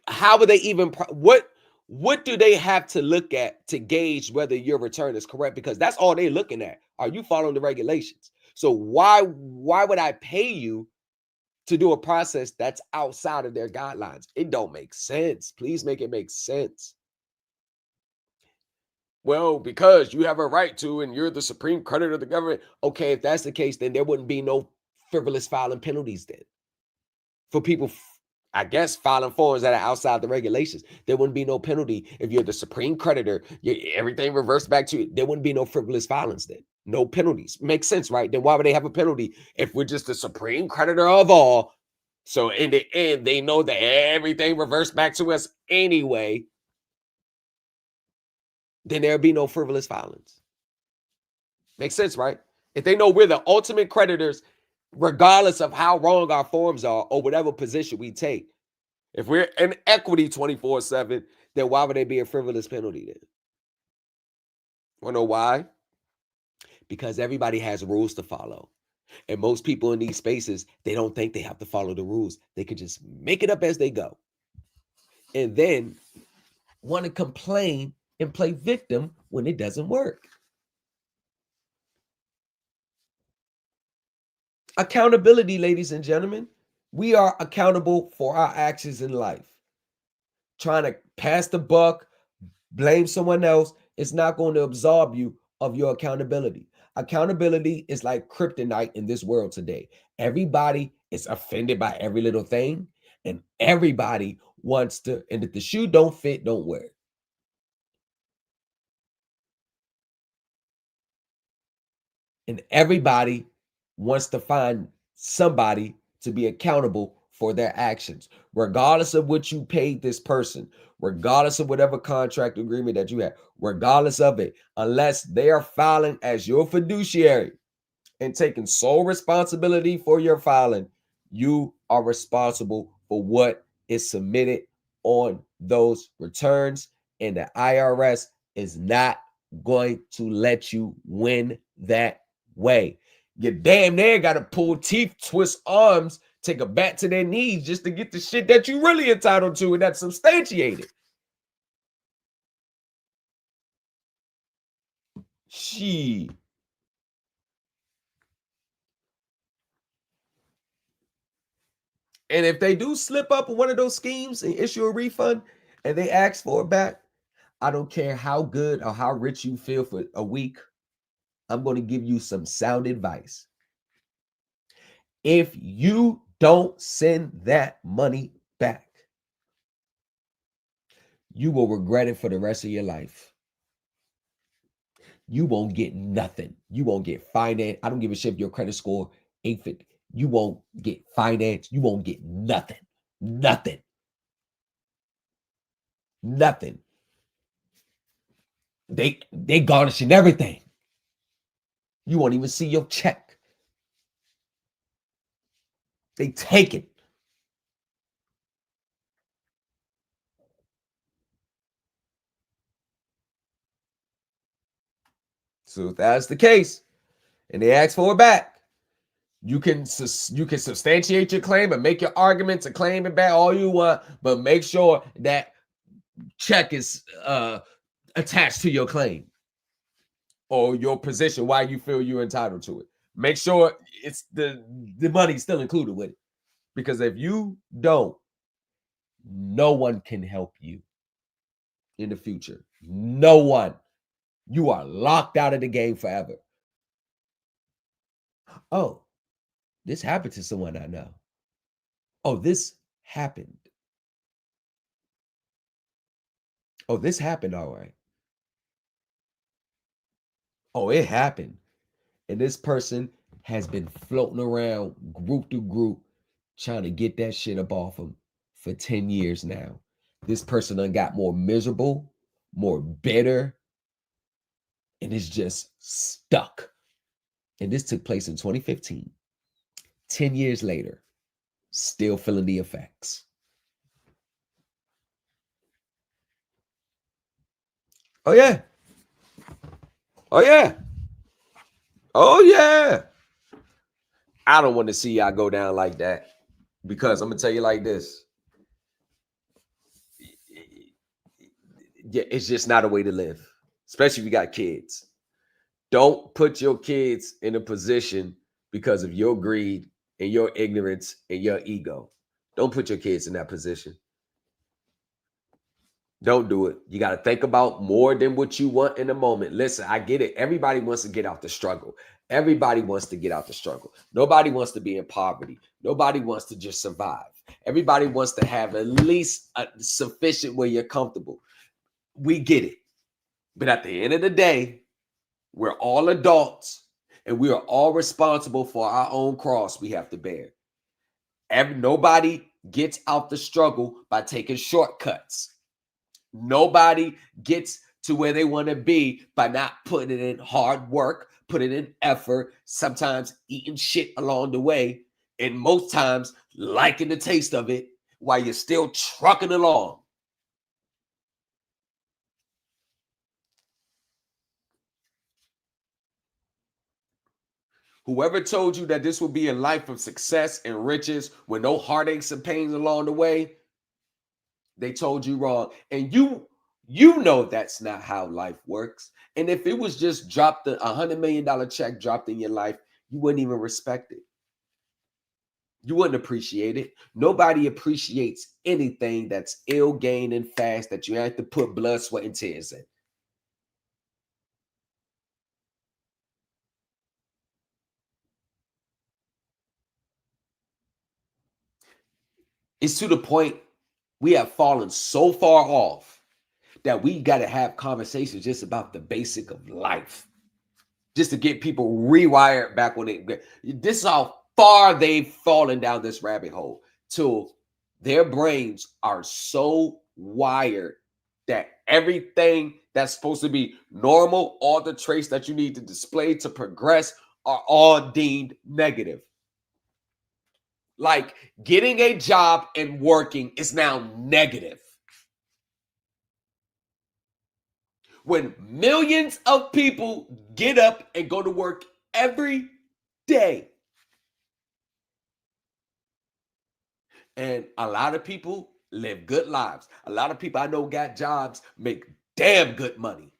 How would they even, what do they have to look at to gauge whether your return is correct? Because that's all they're looking at. Are you following the regulations? So why would I pay you to do a process that's outside of their guidelines? It don't make sense. Please make it make sense. Well, because you have a right to, and you're the supreme creditor of the government. Okay, if that's the case, then there wouldn't be no frivolous filing penalties then for people I guess, filing forms that are outside the regulations. There wouldn't be no penalty if you're the supreme creditor. Everything reversed back to you. There wouldn't be no frivolous filings then. No penalties. Makes sense, right? Then why would they have a penalty if we're just the supreme creditor of all? So in the end, they know that everything reversed back to us anyway. Then there'll be no frivolous filings. Makes sense, right? If they know we're the ultimate creditors, regardless of how wrong our forms are or whatever position we take, if we're in equity 24/7, then why would there be a frivolous penalty then? Want to know why? Because everybody has rules to follow. And most people in these spaces, they don't think they have to follow the rules. They can just make it up as they go. And then want to complain and play victim when it doesn't work. Accountability, ladies and gentlemen. We are accountable for our actions in life. Trying to pass the buck, blame someone else, is not going to absolve you of your accountability. Accountability is like kryptonite in this world today. Everybody is offended by every little thing, and everybody wants to, and if the shoe don't fit, don't wear it. And everybody wants to find somebody to be accountable for their actions, regardless of what you paid this person, regardless of whatever contract agreement that you have, regardless of it, unless they are filing as your fiduciary and taking sole responsibility for your filing, you are responsible for what is submitted on those returns, and the IRS is not going to let you win that way. You damn near got to pull teeth, twist arms, take a bat to their knees just to get the shit that you really entitled to and that's substantiated. She. And if they do slip up in one of those schemes and issue a refund and they ask for it back, I don't care how good or how rich you feel for a week, I'm going to give you some sound advice. If you don't send that money back, you will regret it for the rest of your life. You won't get nothing. You won't get finance. I don't give a shit if your credit score 850. You won't get finance. You won't get nothing. Nothing. Nothing. They garnishing everything. You won't even see your check. They take it. So if that's the case, and they ask for it back, you can substantiate your claim and make your argument to claim it back all you want, but make sure that check is attached to your claim or your position, why you feel you're entitled to it. Make sure it's the money's still included with it. Because if you don't, no one can help you in the future. No one. You are locked out of the game forever. Oh, this happened to someone I know. Oh, this happened. Oh, this happened, all right. Oh, it happened. And this person has been floating around group to group trying to get that shit up off them for 10 years now. This person done got more miserable, more bitter, and is just stuck. And this took place in 2015. 10 years later, still feeling the effects. Oh, yeah. Oh, yeah. Oh, yeah. I don't want to see y'all go down like that, because I'm going to tell you like this. Yeah, it's just not a way to live, especially if you got kids. Don't put your kids in a position because of your greed and your ignorance and your ego. Don't put your kids in that position. Don't do it. You got to think about more than what you want in the moment. Listen, I get it. Everybody wants to get out the struggle. Everybody wants to get out the struggle. Nobody wants to be in poverty. Nobody wants to just survive. Everybody wants to have at least a sufficient where you're comfortable. We get it. But at the end of the day, we're all adults and we are all responsible for our own cross we have to bear. Nobody gets out the struggle by taking shortcuts. Nobody gets to where they want to be by not putting in hard work, putting in effort, sometimes eating shit along the way, and most times liking the taste of it while you're still trucking along. Whoever told you that this will be a life of success and riches with no heartaches and pains along the way, they told you wrong. And you know that's not how life works. And if it was just dropped, $100 million check dropped in your life, you wouldn't even respect it. You wouldn't appreciate it. Nobody appreciates anything that's ill-gained and fast that you have to put blood, sweat, and tears in. It's to the point we have fallen so far off that we got to have conversations just about the basic of life, just to get people rewired back when they. This is how far they've fallen down this rabbit hole till their brains are so wired that everything that's supposed to be normal, all the traits that you need to display to progress, are all deemed negative. Like getting a job and working is now negative. When millions of people get up and go to work every day, and a lot of people live good lives. A lot of people I know got jobs, make damn good money,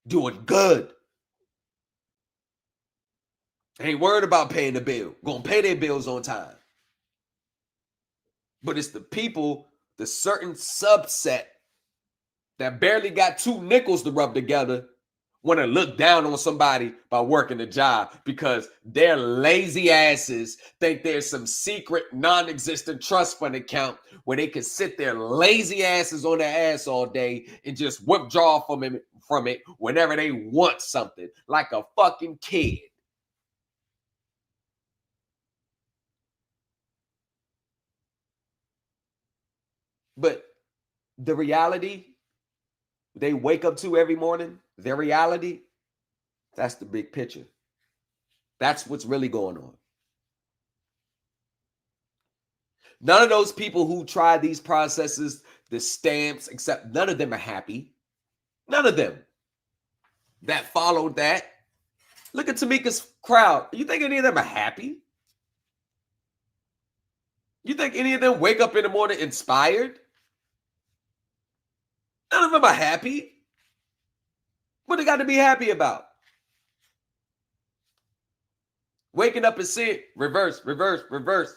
doing good. Ain't worried about paying the bill. Gonna pay their bills on time. But it's the people, the certain subset that barely got two nickels to rub together, want to look down on somebody by working a job because their lazy asses think there's some secret non-existent trust fund account where they can sit their lazy asses on their ass all day and just withdraw from it whenever they want something, like a fucking kid. But the reality they wake up to every morning, their reality, that's the big picture. That's what's really going on. None of those people who try these processes, the stamps, except none of them are happy. None of them that followed that. Look at Tamika's crowd. You think any of them are happy? You think any of them wake up in the morning inspired? None of them are happy. What they got to be happy about? Waking up and seeing reverse,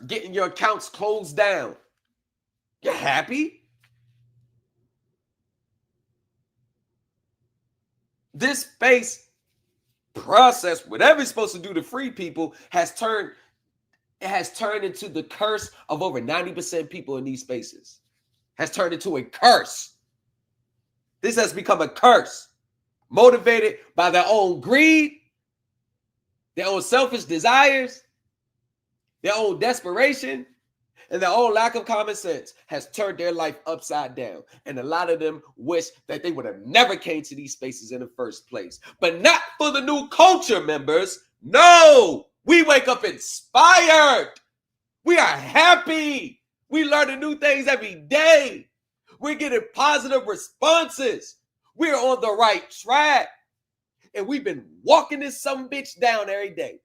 getting your accounts closed down. You're happy? This space process, whatever it's supposed to do to free people, has turned into the curse of over 90% people in these spaces. Has turned into a curse. This has become a curse, motivated by their own greed, their own selfish desires, their own desperation, and their own lack of common sense has turned their life upside down. And a lot of them wish that they would have never came to these spaces in the first place. But not for the new culture members. No, we wake up inspired. We are happy. We learn new things every day. We're getting positive responses. We're on the right track. And we've been walking this some bitch down every day.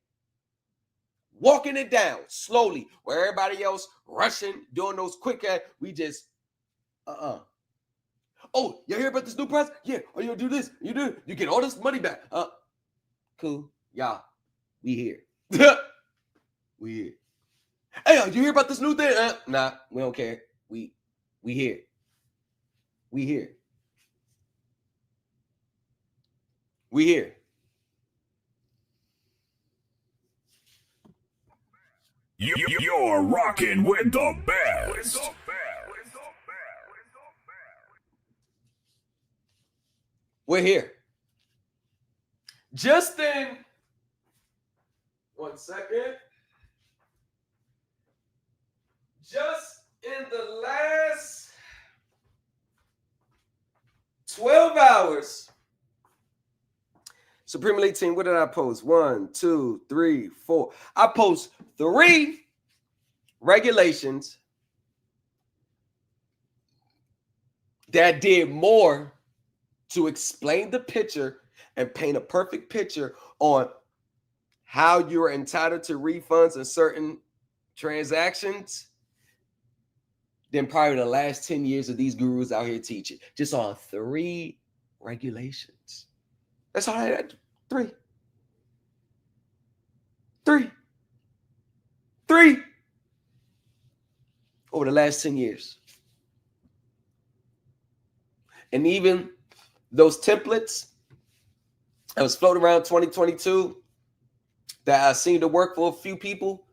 Walking it down slowly. Where everybody else rushing, doing those quick, we just, Oh, you hear about this new press? Yeah. Oh, you do this. You do. You get all this money back. Cool. Y'all, we here. We here. Hey, you hear about this new thing? Nah, we don't care. We here. We here. We here. You're rocking with the best. We're here. Justin, 1 second. Just in the last 12 hours, Supreme Elite Team, what did I post? 1, 2, 3, 4. I post 3 regulations that did more to explain the picture and paint a perfect picture on how you're entitled to refunds in certain transactions than probably the last 10 years of these gurus out here teaching. Just on 3 regulations. That's all I had. 3. 3 over the last 10 years. And even those templates that was floating around 2022 that seemed to work for a few people,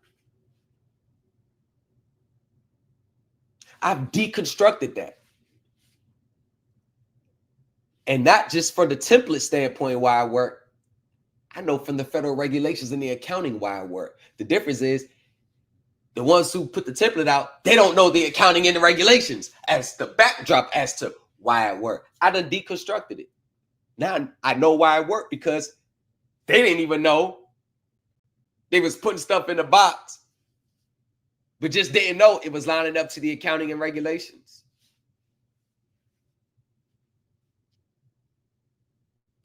I've deconstructed that. And not just from the template standpoint why I work. I know from the federal regulations and the accounting why I work. The difference is the ones who put the template out, they don't know the accounting and the regulations as the backdrop as to why I work. I done deconstructed it. Now I know why I work because they didn't even know. They was putting stuff in the box, but just didn't know it was lining up to the accounting and regulations.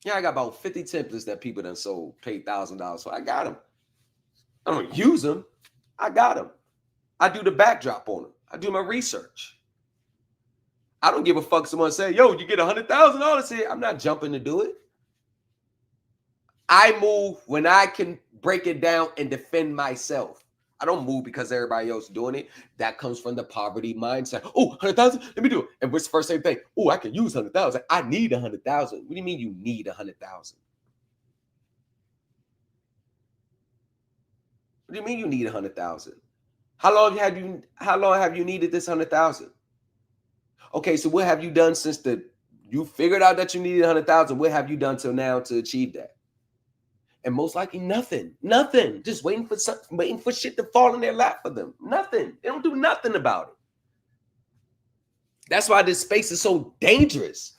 Yeah, I got about 50 templates that people done sold, paid $1,000. So I got them. I don't use them. I got them. I do the backdrop on them. I do my research. I don't give a fuck someone say, yo, you get $100,000 here. I'm not jumping to do it. I move when I can break it down and defend myself. I don't move because everybody else is doing it. That comes from the poverty mindset. Oh, 100,000, let me do it. And what's the first thing they think? Oh, I can use 100,000. I need 100,000. What do you mean you need 100,000? What do you mean you need 100,000? How long have you needed this 100,000? Okay, so what have you done since you figured out that you needed 100,000? What have you done till now to achieve that? And most likely nothing. Just waiting for shit to fall in their lap for them. Nothing. They don't do nothing about it. That's why this space is so dangerous.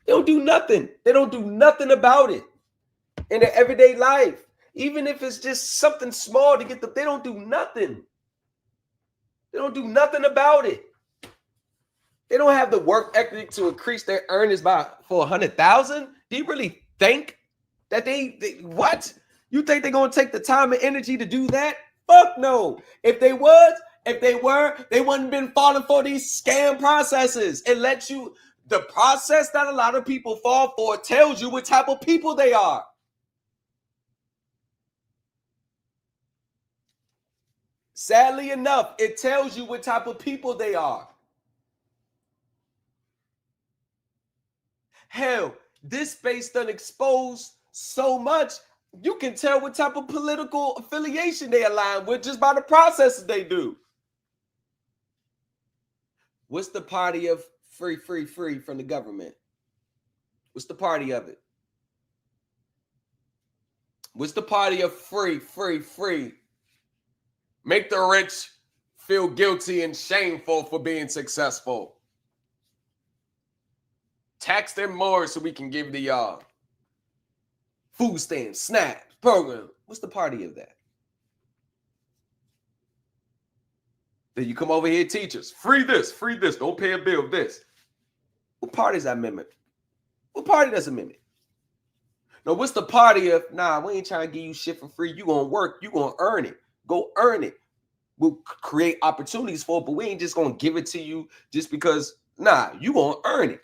They don't do nothing. They don't do nothing about it in their everyday life. Even if it's just something small to get them, they don't do nothing. They don't do nothing about it. They don't have the work ethic to increase their earnings for 100,000. Do you really think that they what? You think they're gonna take the time and energy to do that? Fuck no. If they were, they wouldn't been falling for these scam processes. It lets you, the process that a lot of people fall for tells you what type of people they are. Sadly enough, it tells you what type of people they are. Hell, this space done exposed so much, you can tell what type of political affiliation they align with just by the processes they do. What's the party of free from the government? What's the party of it? What's the party of free? Make the rich feel guilty and shameful for being successful. Tax them more so we can give to y'all. Food stamps, SNAP, program. What's the party of that? Then you come over here, teachers. Free this. Don't pay a bill, this. What party is that mimic? What party does it mimic? No, what's the party of, nah, we ain't trying to give you shit for free. You gonna work. You gonna earn it. Go earn it. We'll create opportunities for it, but we ain't just gonna give it to you just because, nah, you gonna earn it.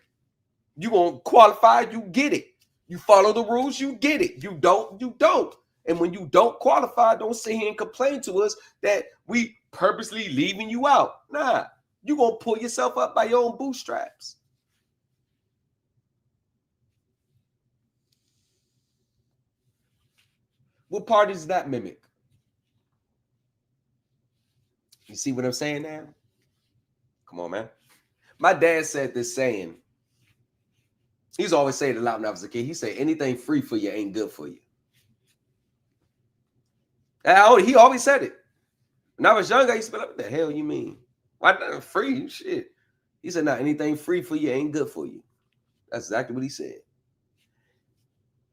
You gonna qualify, you get it. You follow the rules, you get it. You don't, you don't. And when you don't qualify, don't sit here and complain to us that we purposely leaving you out. Nah, you gonna pull yourself up by your own bootstraps. What party does that mimic? You see what I'm saying now? Come on, man. My dad said this saying. He's always saying it a lot when I was a kid. He said, anything free for you ain't good for you. And he always said it. When I was younger, I used to be like, what the hell you mean? Why not free? Shit. He said, nah, anything free for you ain't good for you. That's exactly what he said.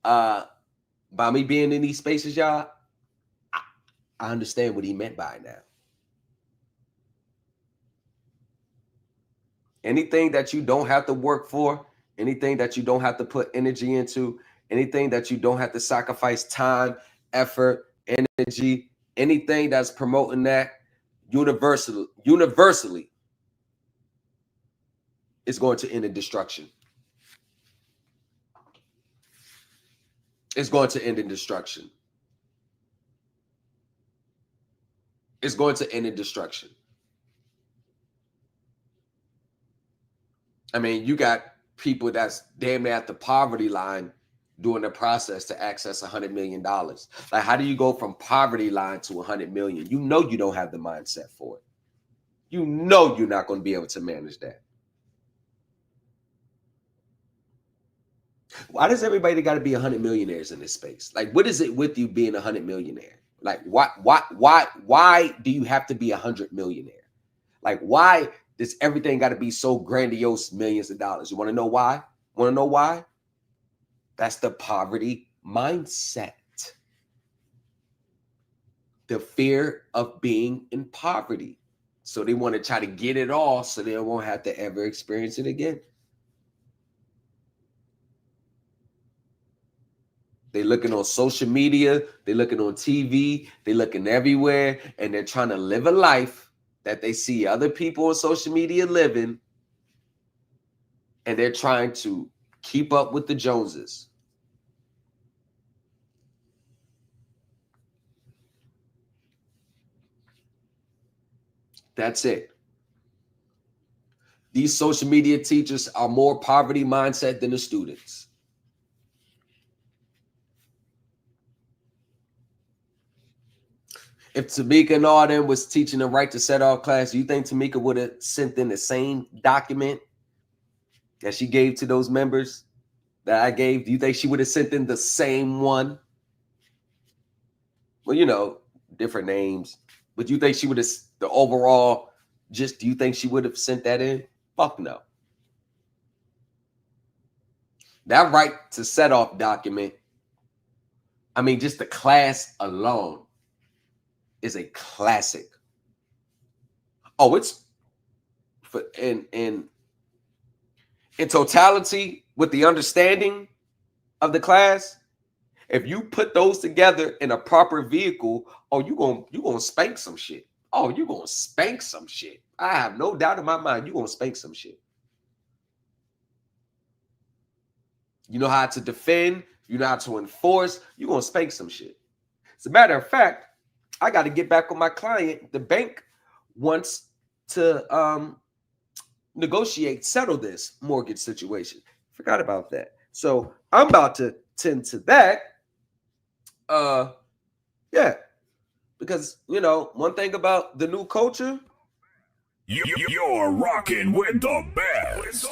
By me being in these spaces, y'all, I understand what he meant by it now. Anything that you don't have to work for, anything that you don't have to put energy into, anything that you don't have to sacrifice time, effort, energy, anything that's promoting that universally is going to end in destruction. It's going to end in destruction. It's going to end in destruction. I mean, you got people that's damn near at the poverty line doing the process to access $100 million. Like, how do you go from poverty line to 100 million? You know you don't have the mindset for it. You know you're not going to be able to manage that. Why does everybody got to be 100 millionaires in this space? Like, what is it with you being 100 millionaire? Like, why do you have to be 100 millionaire? Like, why does everything got to be so grandiose, millions of dollars? You want to know why? Want to know why? That's the poverty mindset. The fear of being in poverty. So they want to try to get it all so they won't have to ever experience it again. They're looking on social media, they're looking on TV, they're looking everywhere, and they're trying to live a life that they see other people on social media living, and they're trying to keep up with the Joneses. That's it. These social media teachers are more poverty mindset than the students. If Tamika and all them was teaching the right to set off class, do you think Tamika would have sent in the same document that she gave to those members that I gave? Do you think she would have sent in the same one? Well, you know, different names. But you think she would have, the overall, just, do you think she would have sent that in? Fuck no. That right to set off document, I mean, just the class alone is a classic. Oh, it's for in totality with the understanding of the class. If you put those together in a proper vehicle, oh, you gonna spank some shit. Oh, you gonna spank some shit. I have no doubt in my mind you gonna spank some shit. You know how to defend, you know how to enforce, you gonna spank some shit. As a matter of fact, I got to get back on my client. The bank wants to negotiate, settle this mortgage situation. Forgot about that. So I'm about to tend to that. Yeah, because you know one thing about the new culture. You're rocking with the best.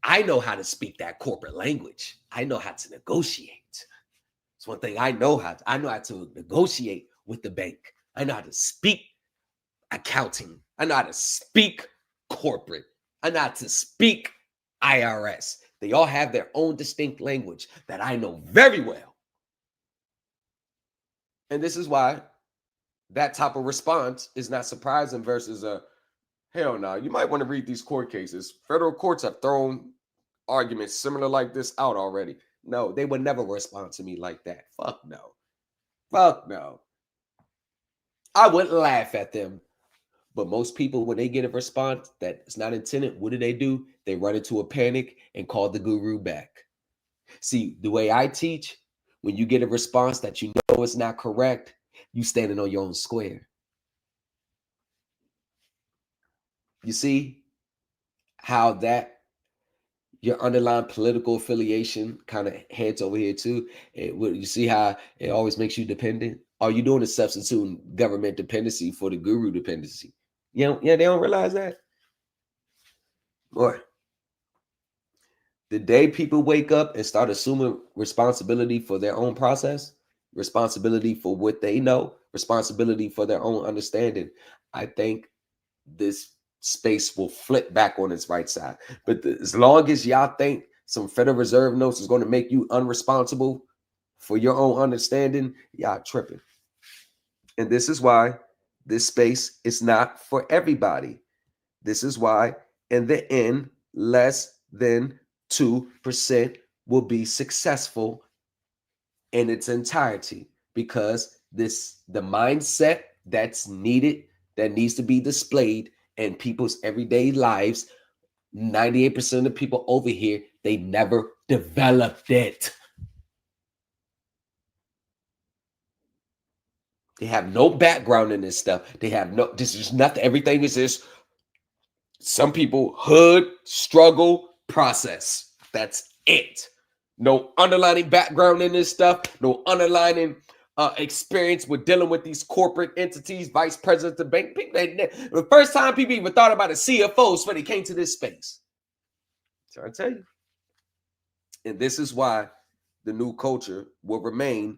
I know how to speak that corporate language. I know how to negotiate. It's one thing I know how to negotiate with the bank. I know how to speak accounting. I know how to speak corporate. I know how to speak IRS. They all have their own distinct language that I know very well. And this is why that type of response is not surprising versus a hell no. You might want to read these court cases. Federal courts have thrown arguments similar like this out already. No, they would never respond to me like that. Fuck no. Fuck no. I wouldn't laugh at them. But most people, when they get a response that is not intended, what do? They run into a panic and call the guru back. See, the way I teach, when you get a response that you know is not correct, you standing on your own square. You see how that your underlying political affiliation kind of heads over here too. You see how it always makes you dependent? Are you doing a substituting government dependency for the guru dependency? Yeah, they don't realize that. Boy, the day people wake up and start assuming responsibility for their own process, responsibility for what they know, responsibility for their own understanding, I think this space will flip back on its right side. But as long as y'all think some Federal Reserve notes is going to make you unresponsible for your own understanding, y'all tripping. And this is why this space is not for everybody. This is why, in the end, less than 2% will be successful in its entirety, because the mindset that's needed, that needs to be displayed in people's everyday lives, 98% of people over here, they never developed it. They have no background in this stuff. This is nothing. Everything is this. Some people, hood, struggle, process. That's it. No underlying background in this stuff. No underlying experience with dealing with these corporate entities, vice presidents of bank. People, the first time people even thought about a CFO is when they came to this space. So I tell you. And this is why the new culture will remain.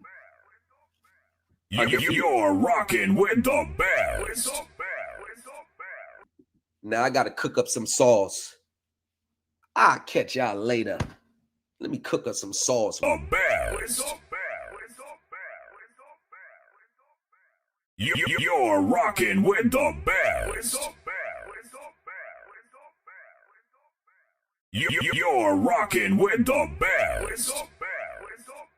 You're rocking with the best. Now I got to cook up some sauce. I'll catch y'all later. Let me cook up some sauce. The best. You're rocking with the best. You're rocking with the best.